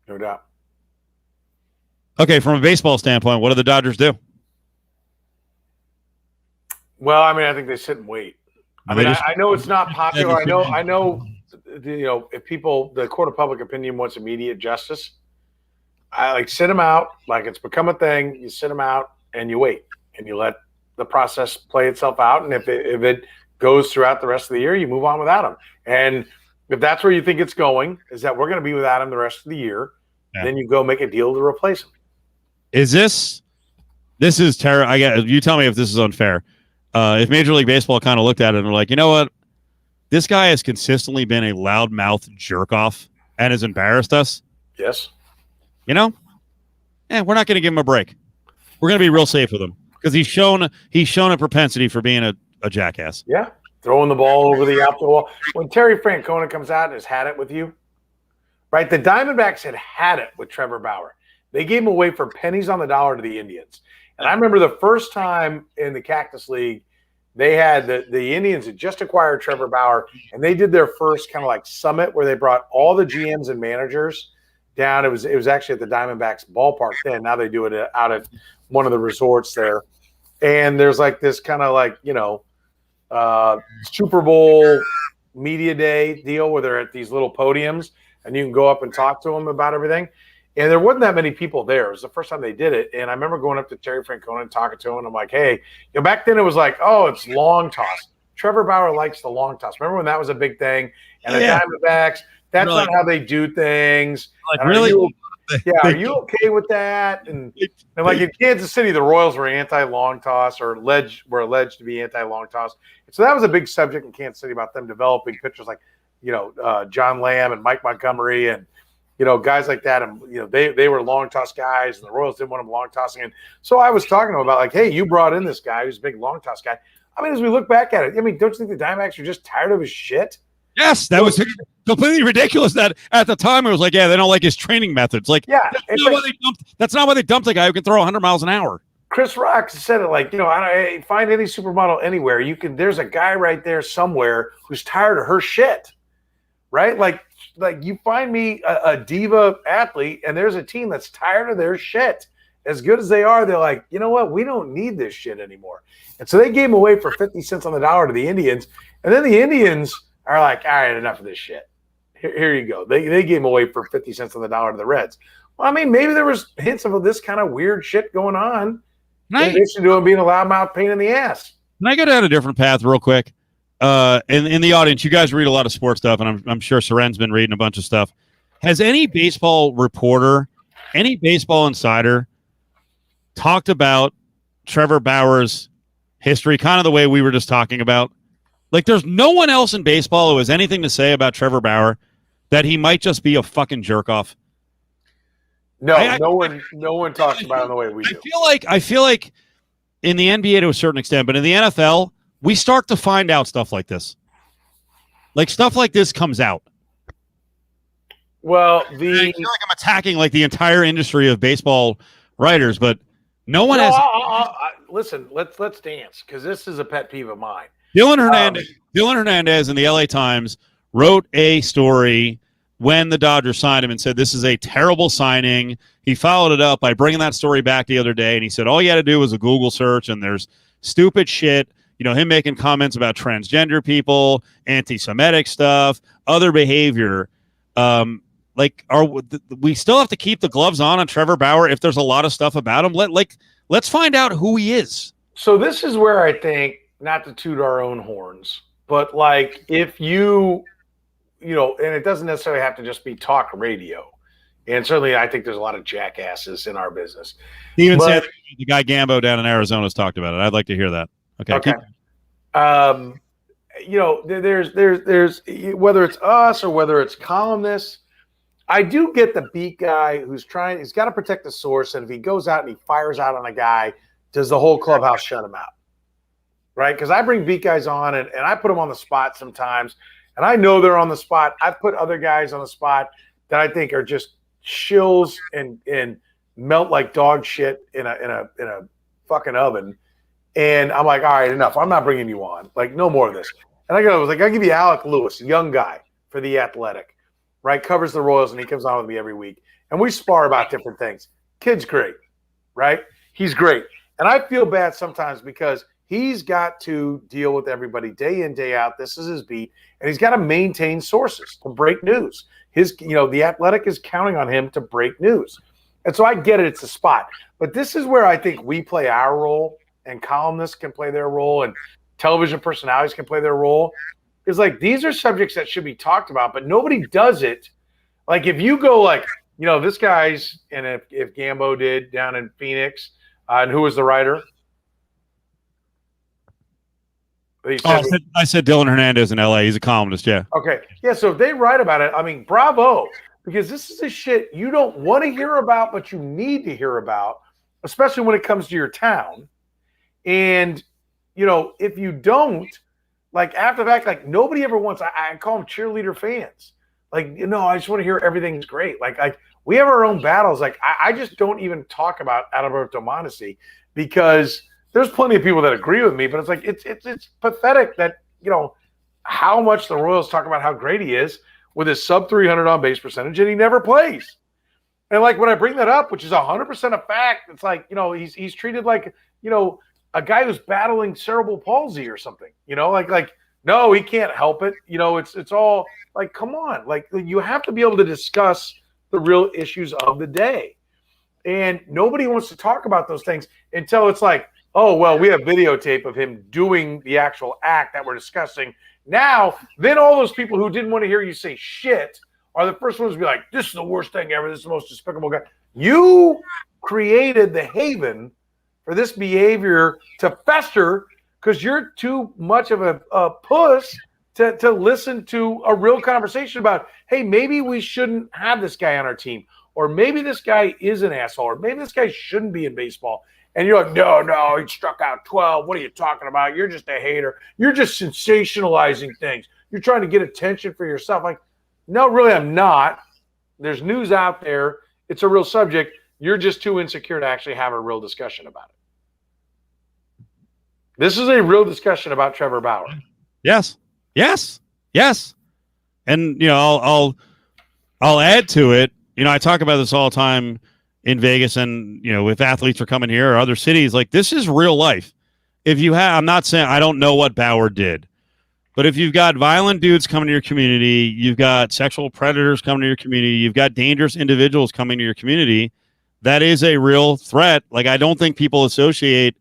no doubt. Okay, from a baseball standpoint, what do the Dodgers do? Well, I mean, I think they sit and wait. I know it's not popular. I know. If people, the court of public opinion wants immediate justice. I like sit them out. Like it's become a thing. You sit them out and you wait and you let the process play itself out. And if it goes throughout the rest of the year, you move on without them. And if that's where you think it's going, is that we're going to be without him the rest of the year, then you go make a deal to replace him. Is this is terrible? You tell me if this is unfair. If Major League Baseball kind of looked at it and were like, you know what? This guy has consistently been a loudmouth jerk off and has embarrassed us. Yes. You know? We're not going to give him a break. We're going to be real safe with him because he's shown a propensity for being a jackass. Yeah, throwing the ball over the out the wall. When Terry Francona comes out and has had it with you, right? The Diamondbacks had it with Trevor Bauer. They gave him away for pennies on the dollar to the Indians. And I remember the first time in the Cactus League, they had the Indians had just acquired Trevor Bauer, and they did their first kind of like summit where they brought all the GMs and managers down. It was actually at the Diamondbacks ballpark then. Now they do it out at one of the resorts there. And there's like this kind of like, Super Bowl media day deal where they're at these little podiums and you can go up and talk to them about everything. And there wasn't that many people there. It was the first time they did it. And I remember going up to Terry Francona and talking to him. And I'm like, hey, back then it was like, oh, it's long toss. Trevor Bauer likes the long toss. Remember when that was a big thing? And the Diamondbacks, that's not how they do things. Like, really? Are you okay with that? And like in Kansas City, the Royals were anti-long toss or were alleged to be anti-long toss. So that was a big subject in Kansas City about them developing pitchers like, John Lamb and Mike Montgomery and, guys like that. And, they were long toss guys and the Royals didn't want them long tossing. And so I was talking to him about like, hey, you brought in this guy who's a big long toss guy. I mean, as we look back at it, don't you think the Diamondbacks are just tired of his shit? Yes, that was completely ridiculous. That at the time it was like, they don't like his training methods. Like, that's not why they dumped a guy who can throw 100 miles an hour. Chris Rock said it like, I find any supermodel anywhere. There's a guy right there somewhere who's tired of her shit, right? Like you find me a diva athlete, and there's a team that's tired of their shit. As good as they are, they're like, you know what? We don't need this shit anymore. And so they gave him away for 50 cents on the dollar to the Indians, and then the Indians are like, all right, enough of this shit. Here you go. They gave him away for 50 cents on the dollar to the Reds. Well, I mean, maybe there was hints of this kind of weird shit going on. In addition to him being a loudmouth pain in the ass. Can I go down a different path real quick? In the audience, you guys read a lot of sports stuff, and I'm sure Soren's been reading a bunch of stuff. Has any baseball reporter, any baseball insider talked about Trevor Bauer's history, kind of the way we were just talking about? Like, there's no one else in baseball who has anything to say about Trevor Bauer that he might just be a fucking jerk off. No, no one talks about him the way we do. I feel like in the NBA to a certain extent, but in the NFL, we start to find out stuff like this. Like, stuff like this comes out. Well, I feel like I'm attacking like the entire industry of baseball writers, but no one has. Listen, let's dance because this is a pet peeve of mine. Dylan Hernandez in the LA Times wrote a story when the Dodgers signed him and said, this is a terrible signing. He followed it up by bringing that story back the other day, and he said all you had to do was a Google search, and there's stupid shit, him making comments about transgender people, anti-Semitic stuff, other behavior. We still have to keep the gloves on Trevor Bauer if there's a lot of stuff about him? Let's find out who he is. So this is where I think, not to toot our own horns, but like if you and it doesn't necessarily have to just be talk radio. And certainly I think there's a lot of jackasses in our business. He even said the guy Gambo down in Arizona has talked about it. I'd like to hear that. Okay. There's whether it's us or whether it's columnists, I do get the beat guy he's got to protect the source. And if he goes out and he fires out on a guy, does the whole clubhouse shut him out? Right? Because I bring beat guys on and I put them on the spot sometimes. And I know they're on the spot. I've put other guys on the spot that I think are just shills and melt like dog shit in a fucking oven. And I'm like, all right, enough. I'm not bringing you on. Like, no more of this. And I was like, I'll give you Alec Lewis, a young guy for The Athletic, right? Covers the Royals, and he comes on with me every week. And we spar about different things. Kid's great, right? He's great. And I feel bad sometimes because he's got to deal with everybody day in, day out. This is his beat. And he's got to maintain sources to break news. The Athletic is counting on him to break news. And so I get it. It's a spot. But this is where I think we play our role and columnists can play their role and television personalities can play their role. Is like, these are subjects that should be talked about, but nobody does it. Like if you go like, this guy's, and if Gambo did down in Phoenix, and who was the writer? I said Dylan Hernandez in LA. He's a columnist, yeah. Okay. Yeah, so if they write about it, I mean, bravo, because this is the shit you don't want to hear about, but you need to hear about, especially when it comes to your town. And, if you don't, like after the fact, like nobody ever wants, I call them cheerleader fans. Like, I just want to hear everything's great. Like we have our own battles. Like I just don't even talk about Adalberto Mondesi because there's plenty of people that agree with me, but it's like, it's pathetic that, how much the Royals talk about how great he is with his sub 300 on base percentage and he never plays. And like when I bring that up, which is 100% a fact, it's like, he's treated like, a guy who's battling cerebral palsy or something, like, no, he can't help it. It's all like, come on, like you have to be able to discuss the real issues of the day. And nobody wants to talk about those things until it's like, oh, well, we have videotape of him doing the actual act that we're discussing. Now, then all those people who didn't want to hear you say shit are the first ones to be like, this is the worst thing ever. This is the most despicable guy. You created the haven for this behavior to fester because you're too much of a puss to listen to a real conversation about, hey, maybe we shouldn't have this guy on our team, or maybe this guy is an asshole, or maybe this guy shouldn't be in baseball. And you're like, no, he struck out 12. What are you talking about? You're just a hater. You're just sensationalizing things. You're trying to get attention for yourself. Like, no, really, I'm not. There's news out there. It's a real subject. You're just too insecure to actually have a real discussion about it. This is a real discussion about Trevor Bauer. Yes. And, I'll add to it. I talk about this all the time in Vegas and, if athletes are coming here or other cities, like this is real life. I'm not saying I don't know what Bauer did, but if you've got violent dudes coming to your community, you've got sexual predators coming to your community, you've got dangerous individuals coming to your community, that is a real threat. Like, I don't think people associate,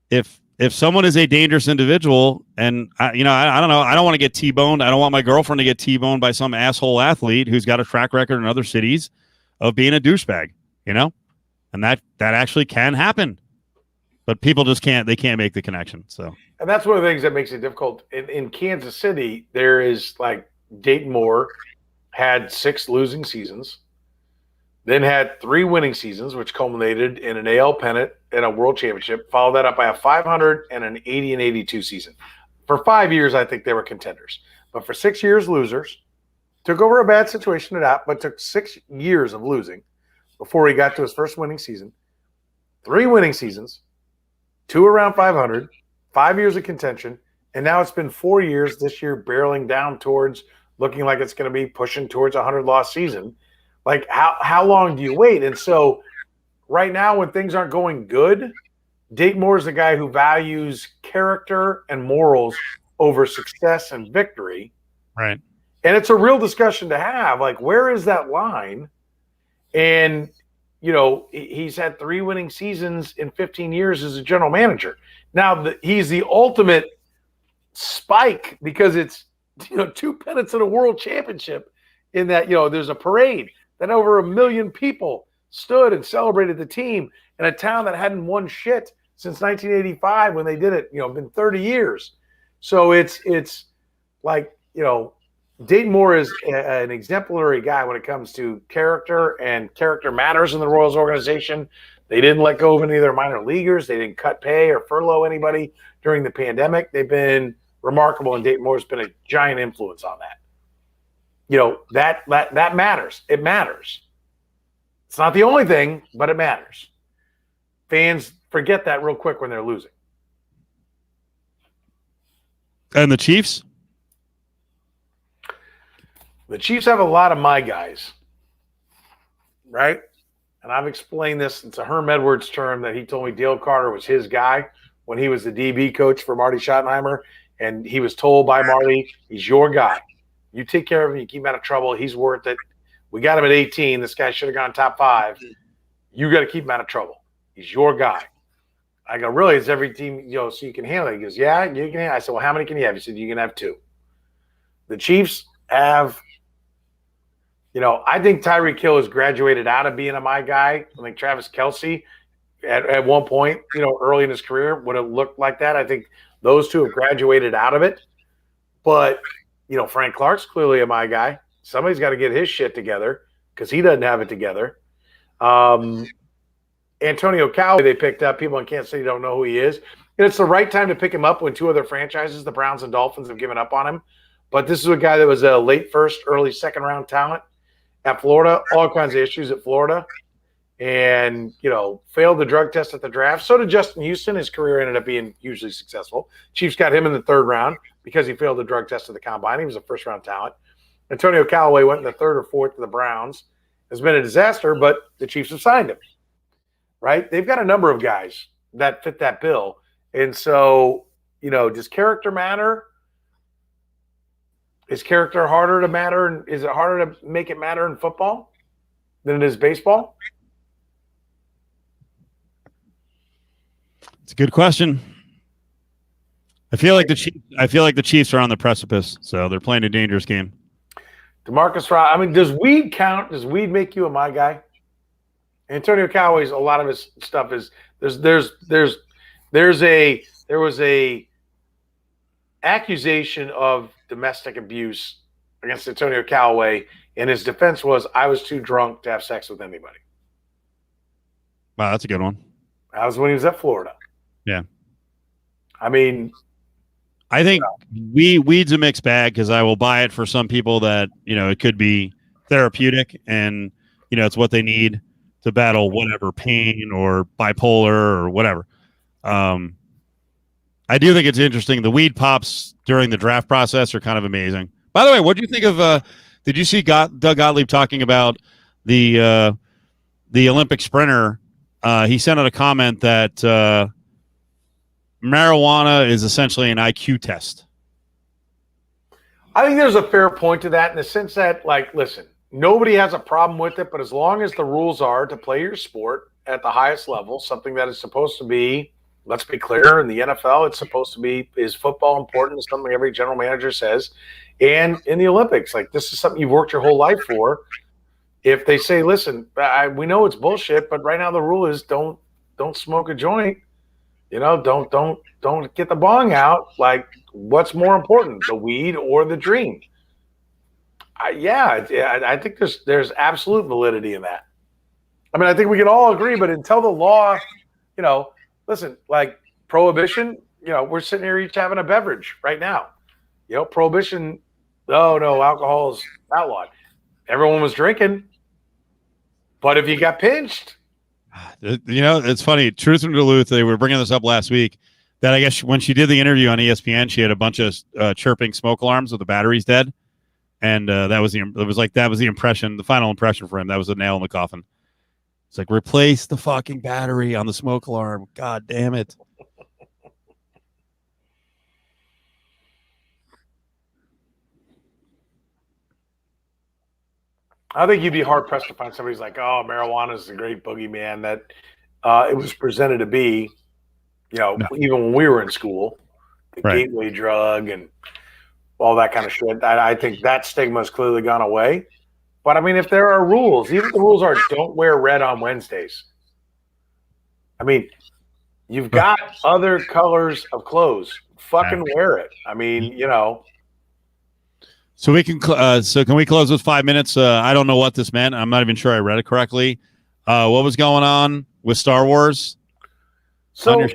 if someone is a dangerous individual and I don't know, I don't want to get T-boned. I don't want my girlfriend to get T-boned by some asshole athlete who's got a track record in other cities of being a douchebag, and that actually can happen, but people just can't make the connection. So, and that's one of the things that makes it difficult in Kansas City. There is like Dayton Moore had 6 losing seasons, then had 3 winning seasons, which culminated in an AL pennant and a world championship, followed that up by a 500 and an 80 and 82 season. For 5 years, I think they were contenders, but for 6 years, losers. Took over a bad situation at that, but took 6 years of losing before he got to his first winning season. 3 winning seasons, 2 around 500, 5 years of contention, and now it's been 4 years this year barreling down towards looking like it's going to be pushing towards a 100-loss season. Like, how long do you wait? And so right now when things aren't going good, Dayton Moore is the guy who values character and morals over success and victory. Right. And it's a real discussion to have. Like, where is that line? And, he's had 3 winning seasons in 15 years as a general manager. Now, he's the ultimate spike because it's, 2 pennants and a world championship in that, there's a parade. Then over 1 million people stood and celebrated the team in a town that hadn't won shit since 1985 when they did it, been 30 years. So it's like, Dayton Moore is an exemplary guy when it comes to character, and character matters in the Royals organization. They didn't let go of any of their minor leaguers. They didn't cut pay or furlough anybody during the pandemic. They've been remarkable, and Dayton Moore has been a giant influence on that. That matters. It matters. It's not the only thing, but it matters. Fans forget that real quick when they're losing. And the Chiefs? The Chiefs have a lot of my guys, right? And I've explained this. It's a Herm Edwards term that he told me Dale Carter was his guy when he was the DB coach for Marty Schottenheimer. And he was told by Marty, he's your guy. You take care of him. You keep him out of trouble. He's worth it. We got him at 18. This guy should have gone top 5. You got to keep him out of trouble. He's your guy. I go, really? Is every team, so you can handle it? He goes, yeah, you can handle it. I said, well, how many can you have? He said, you can have 2. The Chiefs have, I think Tyreek Hill has graduated out of being a my guy. I think Travis Kelce at one point, early in his career would have looked like that. I think those 2 have graduated out of it. But, Frank Clark's clearly a my guy. Somebody's got to get his shit together because he doesn't have it together. Antonio Callaway they picked up. People in Kansas City don't know who he is. And it's the right time to pick him up when two other franchises, the Browns and Dolphins, have given up on him. But this is a guy that was a late first, early second round talent at Florida, all kinds of issues at Florida, and, failed the drug test at the draft. So did Justin Houston. His career ended up being hugely successful. Chiefs got him in the third round because he failed the drug test at the combine. He was a first round talent. Antonio Callaway went in the third or fourth to the Browns. Has been a disaster, but the Chiefs have signed him, right? They've got a number of guys that fit that bill. And so, does character matter? Is character harder to matter? And is it harder to make it matter in football than it is baseball? It's a good question. I feel like the Chiefs are on the precipice, so they're playing a dangerous game. DeMarcus Ross. I mean, does weed count? Does weed make you a my guy? Antonio Callaway's, a lot of his stuff is there was a accusation of domestic abuse against Antonio Callaway, and his defense was, I was too drunk to have sex with anybody. Wow, that's a good one. That was when he was at Florida. Yeah. I mean, I think weed's a mixed bag because I will buy it for some people that, it could be therapeutic and, it's what they need to battle whatever pain or bipolar or whatever. I do think it's interesting. The weed pops during the draft process are kind of amazing. By the way, what do you think of? Did you see Doug Gottlieb talking about the Olympic sprinter? He sent out a comment that marijuana is essentially an IQ test. I think there's a fair point to that in the sense that, listen, nobody has a problem with it, but as long as the rules are to play your sport at the highest level, something that is supposed to be, let's be clear, in the NFL, it's supposed to be, is football important? Is something every general manager says. And in the Olympics, this is something you've worked your whole life for. If they say, listen, we know it's bullshit, but right now the rule is don't smoke a joint. Don't get the bong out. What's more important, the weed or the dream? I think there's absolute validity in that. I mean, I think we can all agree, but until the law, listen, prohibition, we're sitting here each having a beverage right now. Prohibition, no, alcohol is outlawed. Everyone was drinking, but if you got pinched. It's funny. Truth from Duluth, they were bringing this up last week, that I guess when she did the interview on ESPN, she had a bunch of chirping smoke alarms with the batteries dead. And that was the impression, the final impression for him. That was the nail in the coffin. It's replace the fucking battery on the smoke alarm. God damn it. I think you'd be hard pressed to find somebody who's like, oh, marijuana is a great boogeyman that it was presented to be, no. Even when we were in school, the gateway drug and all that kind of shit. I think that stigma has clearly gone away. But, I mean, if there are rules, even if the rules are don't wear red on Wednesdays. I mean, you've got other colors of clothes. Fucking wear it. I mean, So we can. Can we close with 5 minutes? I don't know what this meant. I'm not even sure I read it correctly. What was going on with Star Wars? So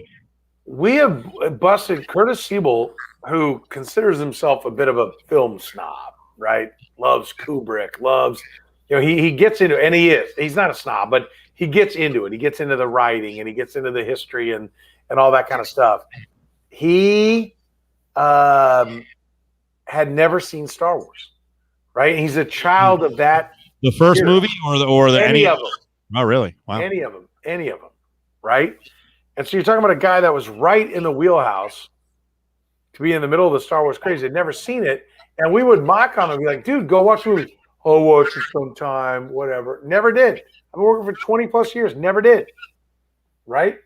we have busted Curtis Siebel, who considers himself a bit of a film snob, right? Loves Kubrick, he gets into, and he's not a snob, but he gets into it. He gets into the writing and he gets into the history and all that kind of stuff. He had never seen Star Wars, right? He's a child of that. The first movie or any of them. Oh, really? Wow. Any of them, right? And so you're talking about a guy that was right in the wheelhouse to be in the middle of the Star Wars craze. They'd never seen it. And we would mock on him and be like, dude, go watch the movie. Oh, watch it sometime, whatever. Never did. I've been working for 20 plus years. Never did. Right?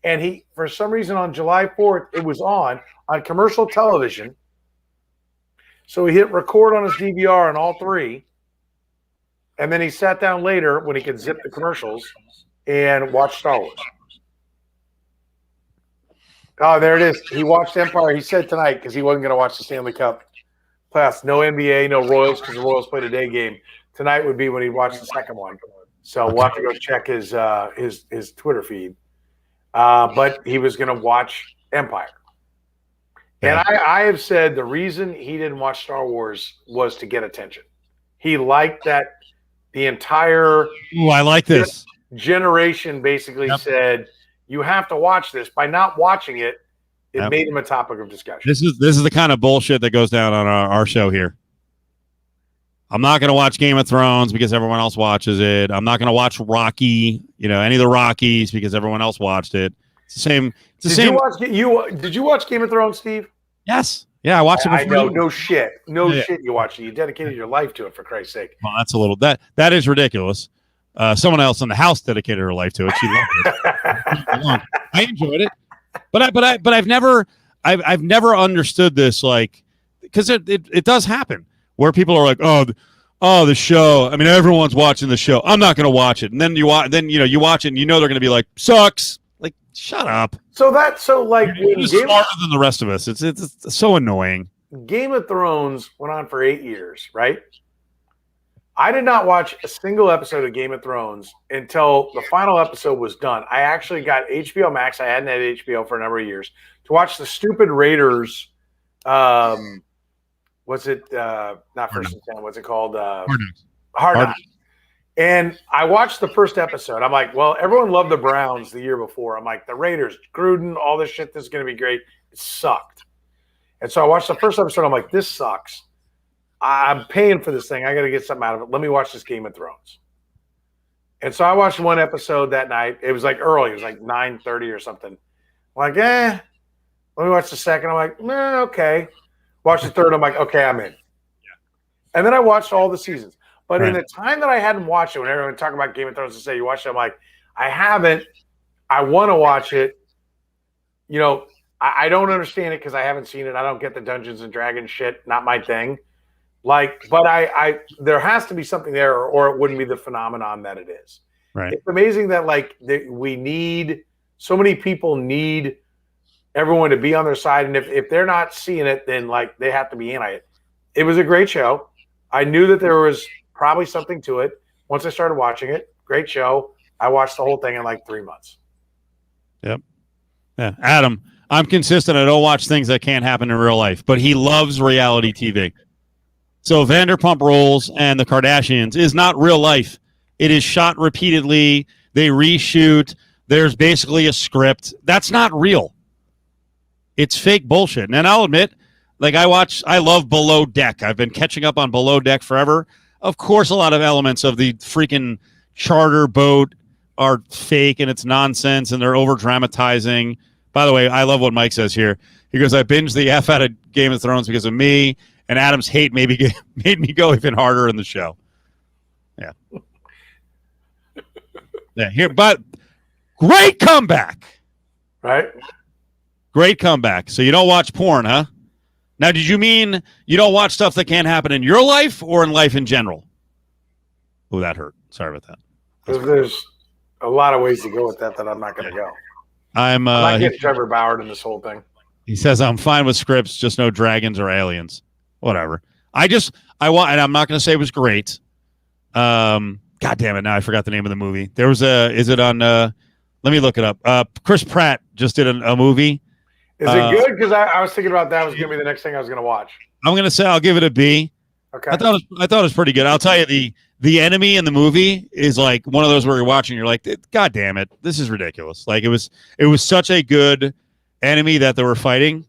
And he, for some reason, on July 4th, it was on commercial television. So he hit record on his DVR on all three. And then he sat down later when he could zip the commercials and watch Star Wars. Oh, there it is. He watched Empire. He said tonight, because he wasn't going to watch the Stanley Cup playoffs. No NBA, no Royals, because the Royals played a day game. Tonight would be when he watched the second one. So we'll have to go check his Twitter feed. But he was going to watch Empire. And I have said the reason he didn't watch Star Wars was to get attention. He liked that the entire I like this generation basically said, you have to watch this. By not watching it, it made him a topic of discussion. This is the kind of bullshit that goes down on our show here. I'm not going to watch Game of Thrones because everyone else watches it. I'm not going to watch Rocky, any of the Rockies because everyone else watched it. It's the same. It's the same. Did you watch Game of Thrones, Steve? Yes. Yeah, I watched it before. I know. No shit. Shit you watched it. You dedicated your life to it, for Christ's sake. Well, that's a little that is ridiculous. Someone else in the house dedicated her life to it. She loved it. I enjoyed it, but I've never understood this, like, because it does happen where people are like, oh, the show. I mean, everyone's watching the show. I'm not going to watch it, and then you watch it, and they're going to be like, sucks. Like, shut up. You're smarter than the rest of us. It's so annoying. Game of Thrones went on for 8 years, right? I did not watch a single episode of Game of Thrones until the final episode was done. I actually got HBO Max. I hadn't had HBO for a number of years to watch the stupid Raiders. What's it? Not First and 10. What's it called? Hard Knocks. And I watched the first episode. I'm like, well, everyone loved the Browns the year before. I'm like, the Raiders, Gruden, all this shit, this is going to be great. It sucked. And so I watched the first episode. I'm like, this sucks. I'm paying for this thing. I got to get something out of it. Let me watch this Game of Thrones. And so I watched one episode that night. It was like early. It was like 9:30 or something. I'm like, let me watch the second. I'm like, okay. Watch the third. I'm like, okay, I'm in. Yeah. And then I watched all the seasons. But in the time that I hadn't watched it, when everyone talking about Game of Thrones and say you watched it, I'm like, I haven't. I want to watch it. I don't understand it because I haven't seen it. I don't get the Dungeons and Dragons shit. Not my thing. Like, but I there has to be something there, or it wouldn't be the phenomenon that it is. Right. It's amazing that so many people need everyone to be on their side, and if they're not seeing it, then like they have to be in it. It was a great show. I knew that there was probably something to it. Once I started watching it, great show. I watched the whole thing in like 3 months. Yep. Yeah. Adam, I'm consistent. I don't watch things that can't happen in real life, but he loves reality TV. So Vanderpump Rules and the Kardashians is not real life. It is shot repeatedly. They reshoot. There's basically a script. That's not real. It's fake bullshit. And I'll admit, like I love Below Deck. I've been catching up on Below Deck forever. Of course, a lot of elements of the freaking charter boat are fake and it's nonsense and they're over dramatizing. By the way, I love what Mike says here. He goes, I binged the F out of Game of Thrones because of me, and Adam's hate made me go even harder in the show. Yeah. Yeah. But great comeback. Right? Great comeback. So you don't watch porn, huh? Now, did you mean you don't watch stuff that can't happen in your life or in life in general? Oh, that hurt. Sorry about that. There's a lot of ways to go with that I'm not going to go. I'm not getting Trevor Bauer in this whole thing. He says, I'm fine with scripts, just no dragons or aliens. Whatever. I want, and I'm not going to say it was great. God damn it. Now I forgot the name of the movie. There was is it on, let me look it up. Chris Pratt just did a movie. Is it good? Because I was thinking about that was going to be the next thing I was going to watch. I'm going to say I'll give it a B. Okay. I thought it was pretty good. I'll tell you, the enemy in the movie is like one of those where you're watching, you're like, God damn it, this is ridiculous. Like it was such a good enemy that they were fighting.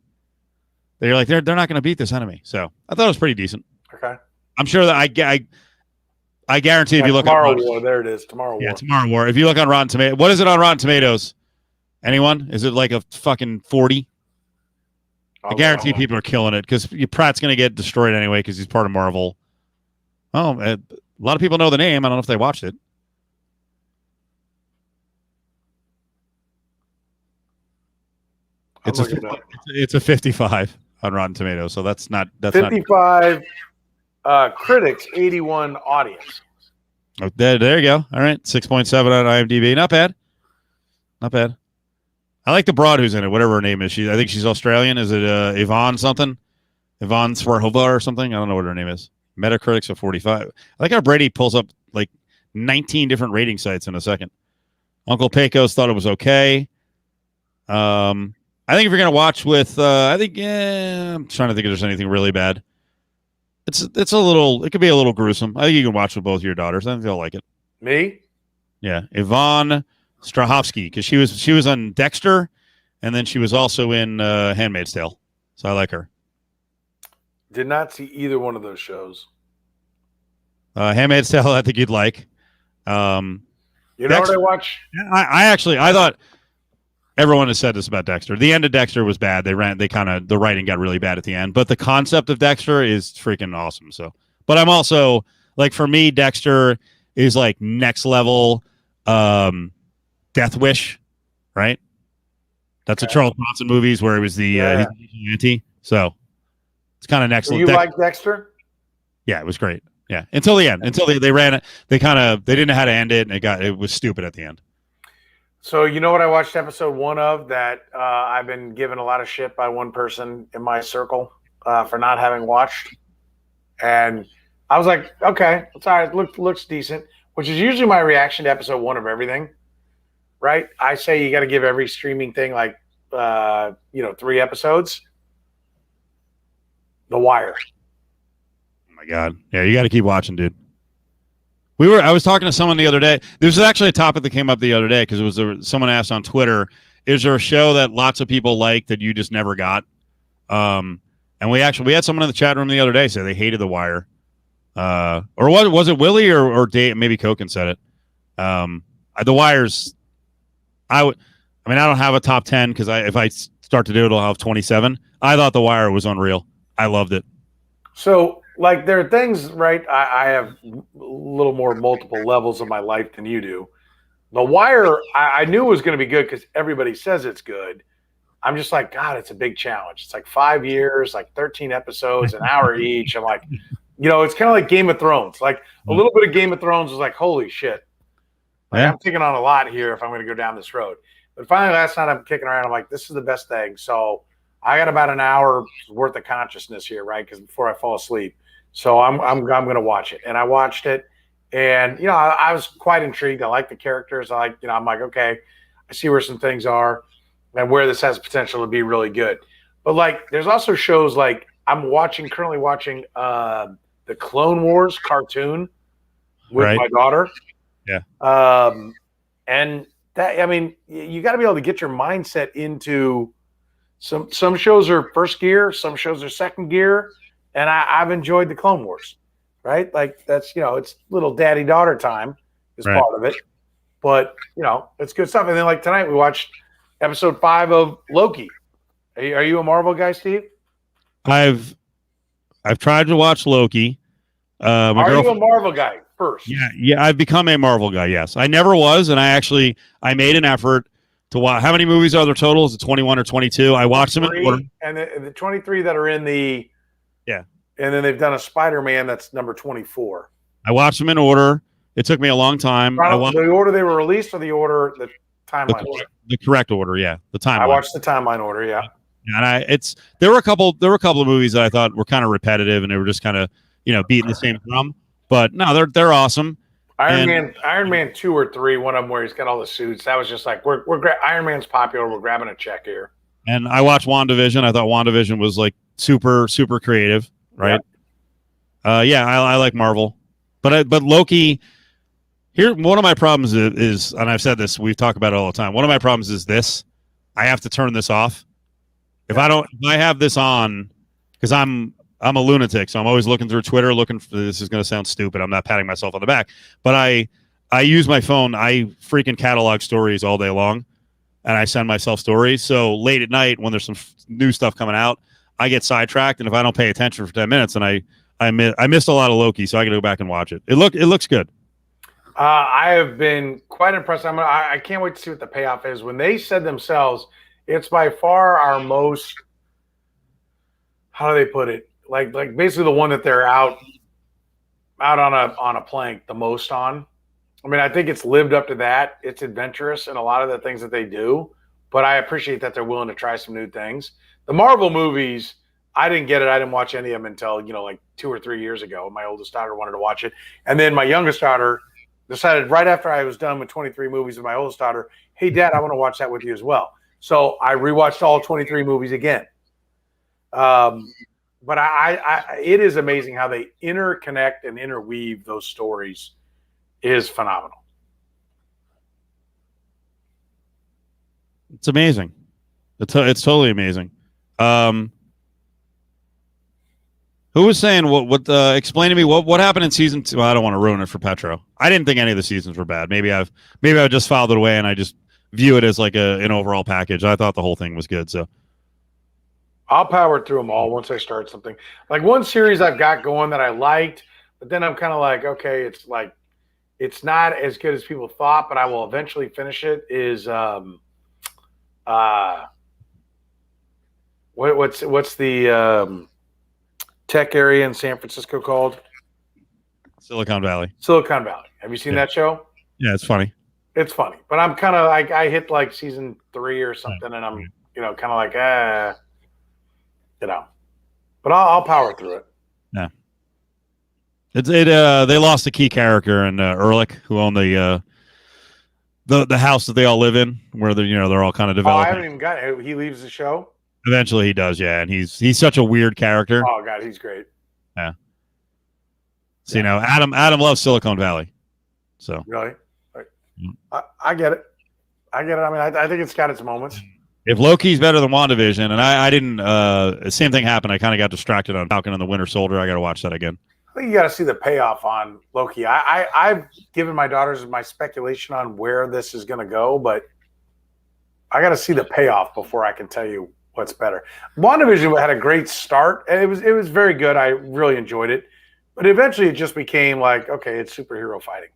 That you're like, they're not going to beat this enemy. So I thought it was pretty decent. Okay. I'm sure that I guarantee if you look Tomorrow at War, there it is. Tomorrow War. Yeah, Tomorrow War. If you look on Rotten Tomatoes, what is it on Rotten Tomatoes? Anyone? Is it like a fucking 40? I guarantee people are killing it because Pratt's going to get destroyed anyway because he's part of Marvel. Oh, a lot of people know the name. I don't know if they watched it. It's a 55 on Rotten Tomatoes, so that's 55 critics, 81 audience. Oh, there you go. All right, 6.7 on IMDb. Not bad. Not bad. I like the broad who's in it, whatever her name is. I think she's Australian. Is it Yvonne something? Yvonne Swarhova or something? I don't know what her name is. Metacritic's a 45. I like how Brady pulls up like 19 different rating sites in a second. Uncle Pecos thought it was okay. I think if you're gonna watch with, I'm trying to think if there's anything really bad. It could be a little gruesome. I think you can watch with both of your daughters. I think they'll like it. Me? Yeah, Yvonne Strahovski, because she was on Dexter, and then she was also in Handmaid's Tale. So I like her. Did not see either one of those shows. Handmaid's Tale, I think you'd like. You know Dexter, what I watch? I thought everyone has said this about Dexter. The end of Dexter was bad. The writing got really bad at the end, but the concept of Dexter is freaking awesome. So, but I'm also like, for me, Dexter is like next level Death Wish, right? That's a Charles Bronson movies where it was the vigilante. So it's kind of next So level. you like Dexter? Yeah, it was great. Yeah, until the end. Until they ran it, they didn't know how to end it, and it was stupid at the end. So you know what I watched episode 1 of that I've been given a lot of shit by one person in my circle for not having watched, and I was like, okay, it's all right. Looks decent, which is usually my reaction to episode 1 of everything. Right? I say you got to give every streaming thing like 3 episodes. The Wire. Oh my God. Yeah, you got to keep watching, dude. I was talking to someone the other day. This was actually a topic that came up the other day because someone asked on Twitter, is there a show that lots of people like that you just never got? And we had someone in the chat room the other day say they hated The Wire. Or was it Willie or Dave? Maybe Koken said it. The Wire's, I don't have a top 10 because if I start to do it, I'll have 27. I thought The Wire was unreal. I loved it. So, like, there are things, right? I have a little more multiple levels of my life than you do. The Wire, I knew it was going to be good because everybody says it's good. I'm just like, God, it's a big challenge. It's like 5 years, like 13 episodes, an hour each. I'm like, it's kind of like Game of Thrones. Like, a little bit of Game of Thrones was like, holy shit. Like, I'm taking on a lot here if I'm going to go down this road. But finally, last night I'm kicking around. I'm like, this is the best thing. So I got about an hour worth of consciousness here, right? Because before I fall asleep. So I'm going to watch it. And I watched it. And, I was quite intrigued. I like the characters. I'm like, okay, I see where some things are and where this has potential to be really good. But, like, there's also shows like I'm currently watching the Clone Wars cartoon with my daughter. Yeah. And that, you got to be able to get your mindset into some shows are first gear, some shows are second gear. And I've enjoyed the Clone Wars, right? Like that's, it's little daddy-daughter time is part of it. But, it's good stuff. And then like tonight we watched episode 5 of Loki. Are you a Marvel guy, Steve? I've tried to watch Loki. Are you a Marvel guy first? Yeah, I've become a Marvel guy, yes. I never was, and I made an effort to watch. How many movies are there total? Is it 21 or 22? I watched them in order. And the 23 that are in the and then they've done a Spider-Man that's number 24. I watched them in order. It took me a long time. The order they were released or the timeline order? The correct order, yeah. The timeline. I watched the timeline order, yeah. And there were a couple of movies that I thought were kind of repetitive and they were just kind of, beating the same drum. But no, they're awesome. Iron Man 2 or 3, one of them where he's got all the suits. That was just like Iron Man's popular. We're grabbing a check here. And I watched WandaVision. I thought WandaVision was like super, super creative, right? Yeah. I like Marvel, but Loki. Here, one of my problems is, and I've said this, we've talked about it all the time. One of my problems is this: I have to turn this off. If I have this on, because I'm a lunatic, so I'm always looking through Twitter, looking for. This is going to sound stupid. I'm not patting myself on the back, but I use my phone. I freaking catalog stories all day long, and I send myself stories. So late at night, when there's some new stuff coming out, I get sidetracked, and if I don't pay attention for 10 minutes, and I missed a lot of Loki, so I got to go back and watch it. It looks good. I have been quite impressed. I can't wait to see what the payoff is. When they said themselves, it's by far our most. How do they put it? Like basically the one that they're out on a plank the most on. I think it's lived up to that. It's adventurous in a lot of the things that they do, but I appreciate that they're willing to try some new things. The Marvel movies, I didn't get it. I didn't watch any of them until, like 2 or 3 years ago. My oldest daughter wanted to watch it. And then my youngest daughter decided right after I was done with 23 movies with my oldest daughter, hey, Dad, I want to watch that with you as well. So I rewatched all 23 movies again. But it is amazing how they interconnect and interweave those stories is phenomenal. It's amazing. It's totally amazing. Who was saying what explain to me what happened in season 2? Well, I don't want to ruin it for Petro. I didn't think any of the seasons were bad. Maybe I just filed it away and I just view it as like an overall package. I thought the whole thing was good. So I'll power through them all once I start something. Like one series I've got going that I liked, but then I'm kind of like, okay, it's not as good as people thought, but I will eventually finish it. Is what's the tech area in San Francisco called? Silicon Valley. Silicon Valley. Have you seen that show? Yeah, it's funny. It's funny, but I'm kind of like I hit like season 3 or something, and I'm kind of like but I'll power through it. Yeah. They lost a key character in Ehrlich, who owned the house that they all live in, where they're all kind of developing. I haven't even got it. He leaves the show. Eventually, he does. Yeah, and he's such a weird character. Oh God, he's great. Yeah. So Adam loves Silicon Valley. So really, I get it. I get it. I mean, I think it's got its moments. If Loki's better than WandaVision, and I didn't, the same thing happened. I kind of got distracted on Falcon and the Winter Soldier. I got to watch that again. I think you got to see the payoff on Loki. I've given my daughters my speculation on where this is going to go, but I got to see the payoff before I can tell you what's better. WandaVision had a great start, and it was very good. I really enjoyed it, but eventually it just became like, okay, it's superhero fighting.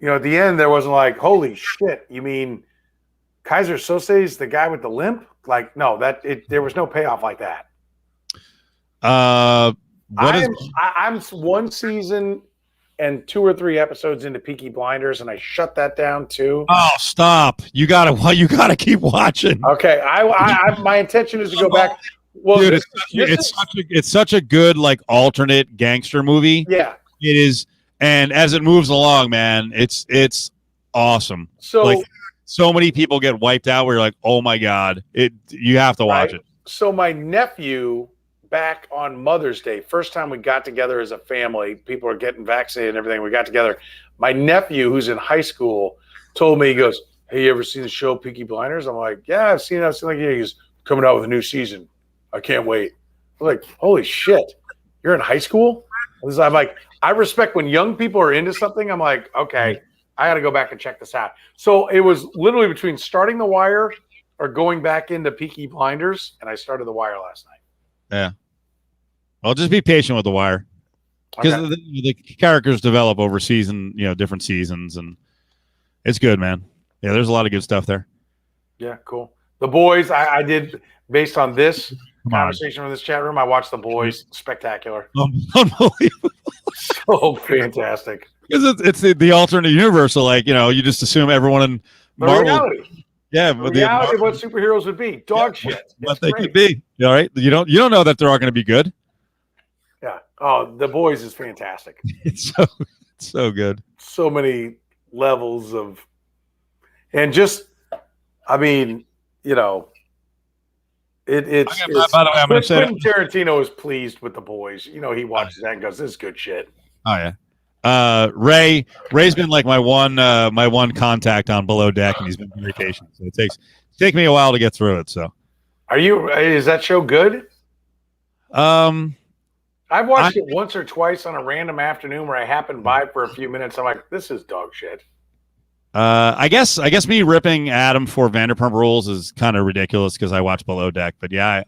At the end, there wasn't like, holy shit, you mean Kaiser Sose is the guy with the limp? Like, no, there was no payoff like that. I'm one season and 2 or 3 episodes into Peaky Blinders, and I shut that down too. Oh, stop! You gotta keep watching. Okay, my intention is to go back. Well, dude, it's such a good like alternate gangster movie. Yeah, it is. And as it moves along, man, it's awesome. So like, so many people get wiped out where you're like, oh my God, you have to watch it. So my nephew, back on Mother's Day, first time we got together as a family, people are getting vaccinated and everything. We got together. My nephew, who's in high school, told me, he goes, hey, you ever seen the show Peaky Blinders? I'm like, yeah, I've seen it. Like, yeah. He's coming out with a new season. I can't wait. I'm like, holy shit, you're in high school? I'm like, I respect when young people are into something. I'm like, okay, I got to go back and check this out. So it was literally between starting The Wire or going back into Peaky Blinders, and I started The Wire last night. Yeah. Well, just be patient with The Wire because the characters develop over different seasons, and it's good, man. Yeah, there's a lot of good stuff there. Yeah, cool. The Boys, I did based on this conversation from this chat room. I watched The Boys. Spectacular. Unbelievable. So fantastic. Because it's the alternate universe. So, like, you just assume everyone in Marvel. Reality. Yeah, the reality of what superheroes would be. Dog shit. What they could be. All right. You don't know that they're all going to be good. Yeah. Oh, The Boys is fantastic. It's so good. So many levels of, and just, I mean, it's by the way, I'm going to say Quentin Tarantino is pleased with The Boys. He watches that and goes, "This is good shit." Oh yeah. Ray's been like my one contact on Below Deck, and he's been very patient. So it takes me a while to get through it. So, is that show good? I've watched it once or twice on a random afternoon where I happened by for a few minutes. I'm like, this is dog shit. I guess me ripping Adam for Vanderpump Rules is kind of ridiculous because I watch Below Deck. But yeah,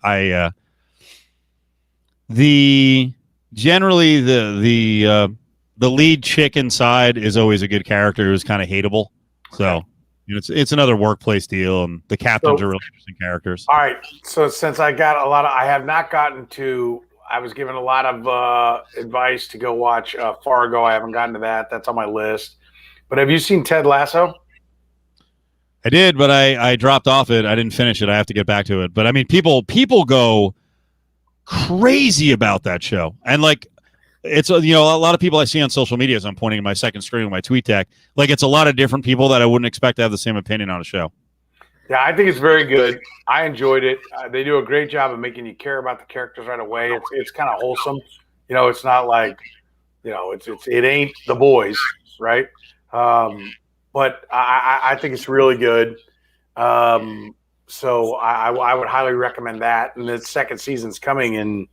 generally the lead chick inside is always a good character who's kind of hateable. So it's another workplace deal, and the captains are really interesting characters. All right, so since I got I have not gotten to. I was given a lot of advice to go watch Fargo. I haven't gotten to that. That's on my list. But have you seen Ted Lasso? I did, but I dropped off it. I didn't finish it. I have to get back to it. But I mean, people go crazy about that show, and like it's a lot of people I see on social media as I'm pointing to my second screen with my tweet deck. Like it's a lot of different people that I wouldn't expect to have the same opinion on a show. Yeah, I think it's very good. I enjoyed it. They do a great job of making you care about the characters right away. It's kind of wholesome. It's not like, it ain't The Boys, right? But I think it's really good. So I would highly recommend that. And the second season's coming in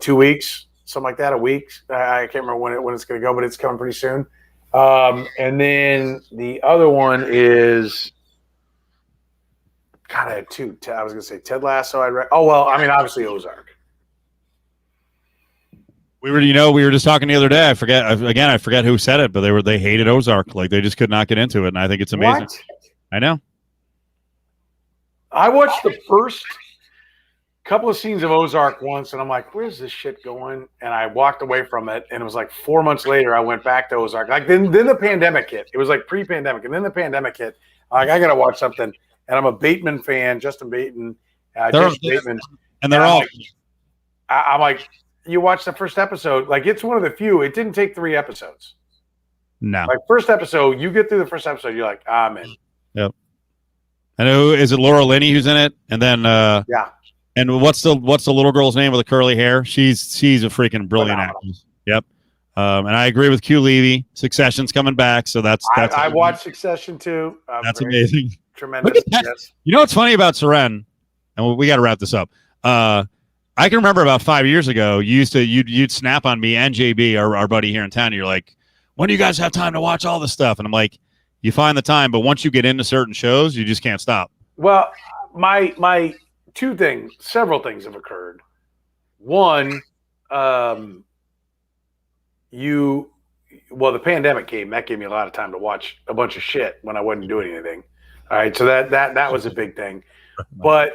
2 weeks, something like that, a week. I can't remember when it's going to go, but it's coming pretty soon. And then the other one is God, I had two. I was going to say Ted Lasso. Obviously Ozark. We were just talking the other day. I forget who said it, but they hated Ozark. Like they just could not get into it, and I think it's amazing. What? I know. I watched the first couple of scenes of Ozark once, and I'm like, "Where's this shit going?" And I walked away from it, and it was like 4 months later, I went back to Ozark. Like then the pandemic hit. It was like pre-pandemic, and then the pandemic hit. Like I gotta watch something, and I'm a Bateman fan, Justin Bateman, Bateman, and they're all. I'm like, you watch the first episode, like it's one of the few. It didn't take 3 episodes. No, like first episode, you get through the first episode, you're like, I'm in. Yep. I know. Is it Laura Linney who's in it? And then yeah. And what's the little girl's name with the curly hair? She's a freaking brilliant actress. Yep. And I agree with Q Levy. Succession's coming back, so that's. I watched Succession too. That's amazing. Tremendous. Yes. You know what's funny about Seren? And we got to wrap this up. I can remember about 5 years ago, you'd snap on me and JB, our buddy here in town. And you're like, when do you guys have time to watch all this stuff? And I'm like, you find the time, but once you get into certain shows, you just can't stop. Well, my several things have occurred. One, the pandemic came. That gave me a lot of time to watch a bunch of shit when I wasn't doing anything. All right, so that was a big thing. But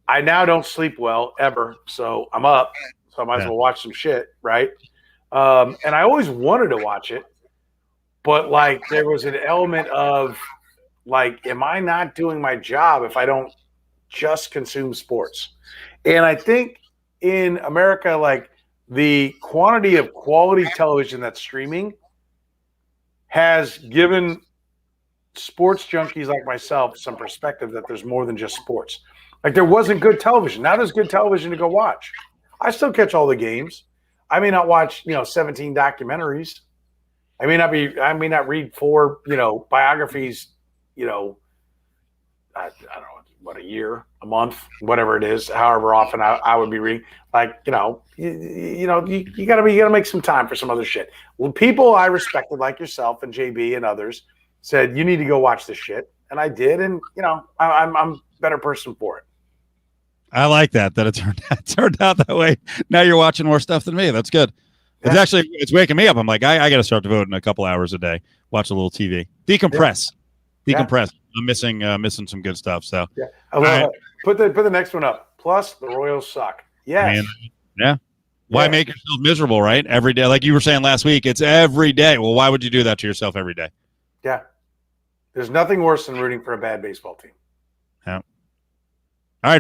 I now don't sleep well ever, so I'm up. So I might as well watch some shit, right? And I always wanted to watch it, but like there was an element of like, am I not doing my job if I don't just consume sports? And I think in America, like the quantity of quality television that's streaming has given sports junkies like myself some perspective that there's more than just sports. Like there wasn't good television. Now there's good television to go watch. I still catch all the games. I may not watch, 17 documentaries. I may not read 4, biographies, I don't know, what, a year, a month, whatever it is, however often I would be reading. Like, you gotta make some time for some other shit. Well, people I respected like yourself and JB and others said, you need to go watch this shit. And I did. And, I'm a better person for it. I like that it turned out that way. Now you're watching more stuff than me. That's good. Yeah. It's waking me up. I'm like, I got to start devoting a couple hours a day, watch a little TV, decompress. Yeah. I'm missing some good stuff. So yeah, right. Put the next one up. Plus, the Royals suck. Yes. Yeah. Why make yourself miserable, right? Every day, like you were saying last week, it's every day. Well, why would you do that to yourself every day? Yeah. There's nothing worse than rooting for a bad baseball team. Yeah.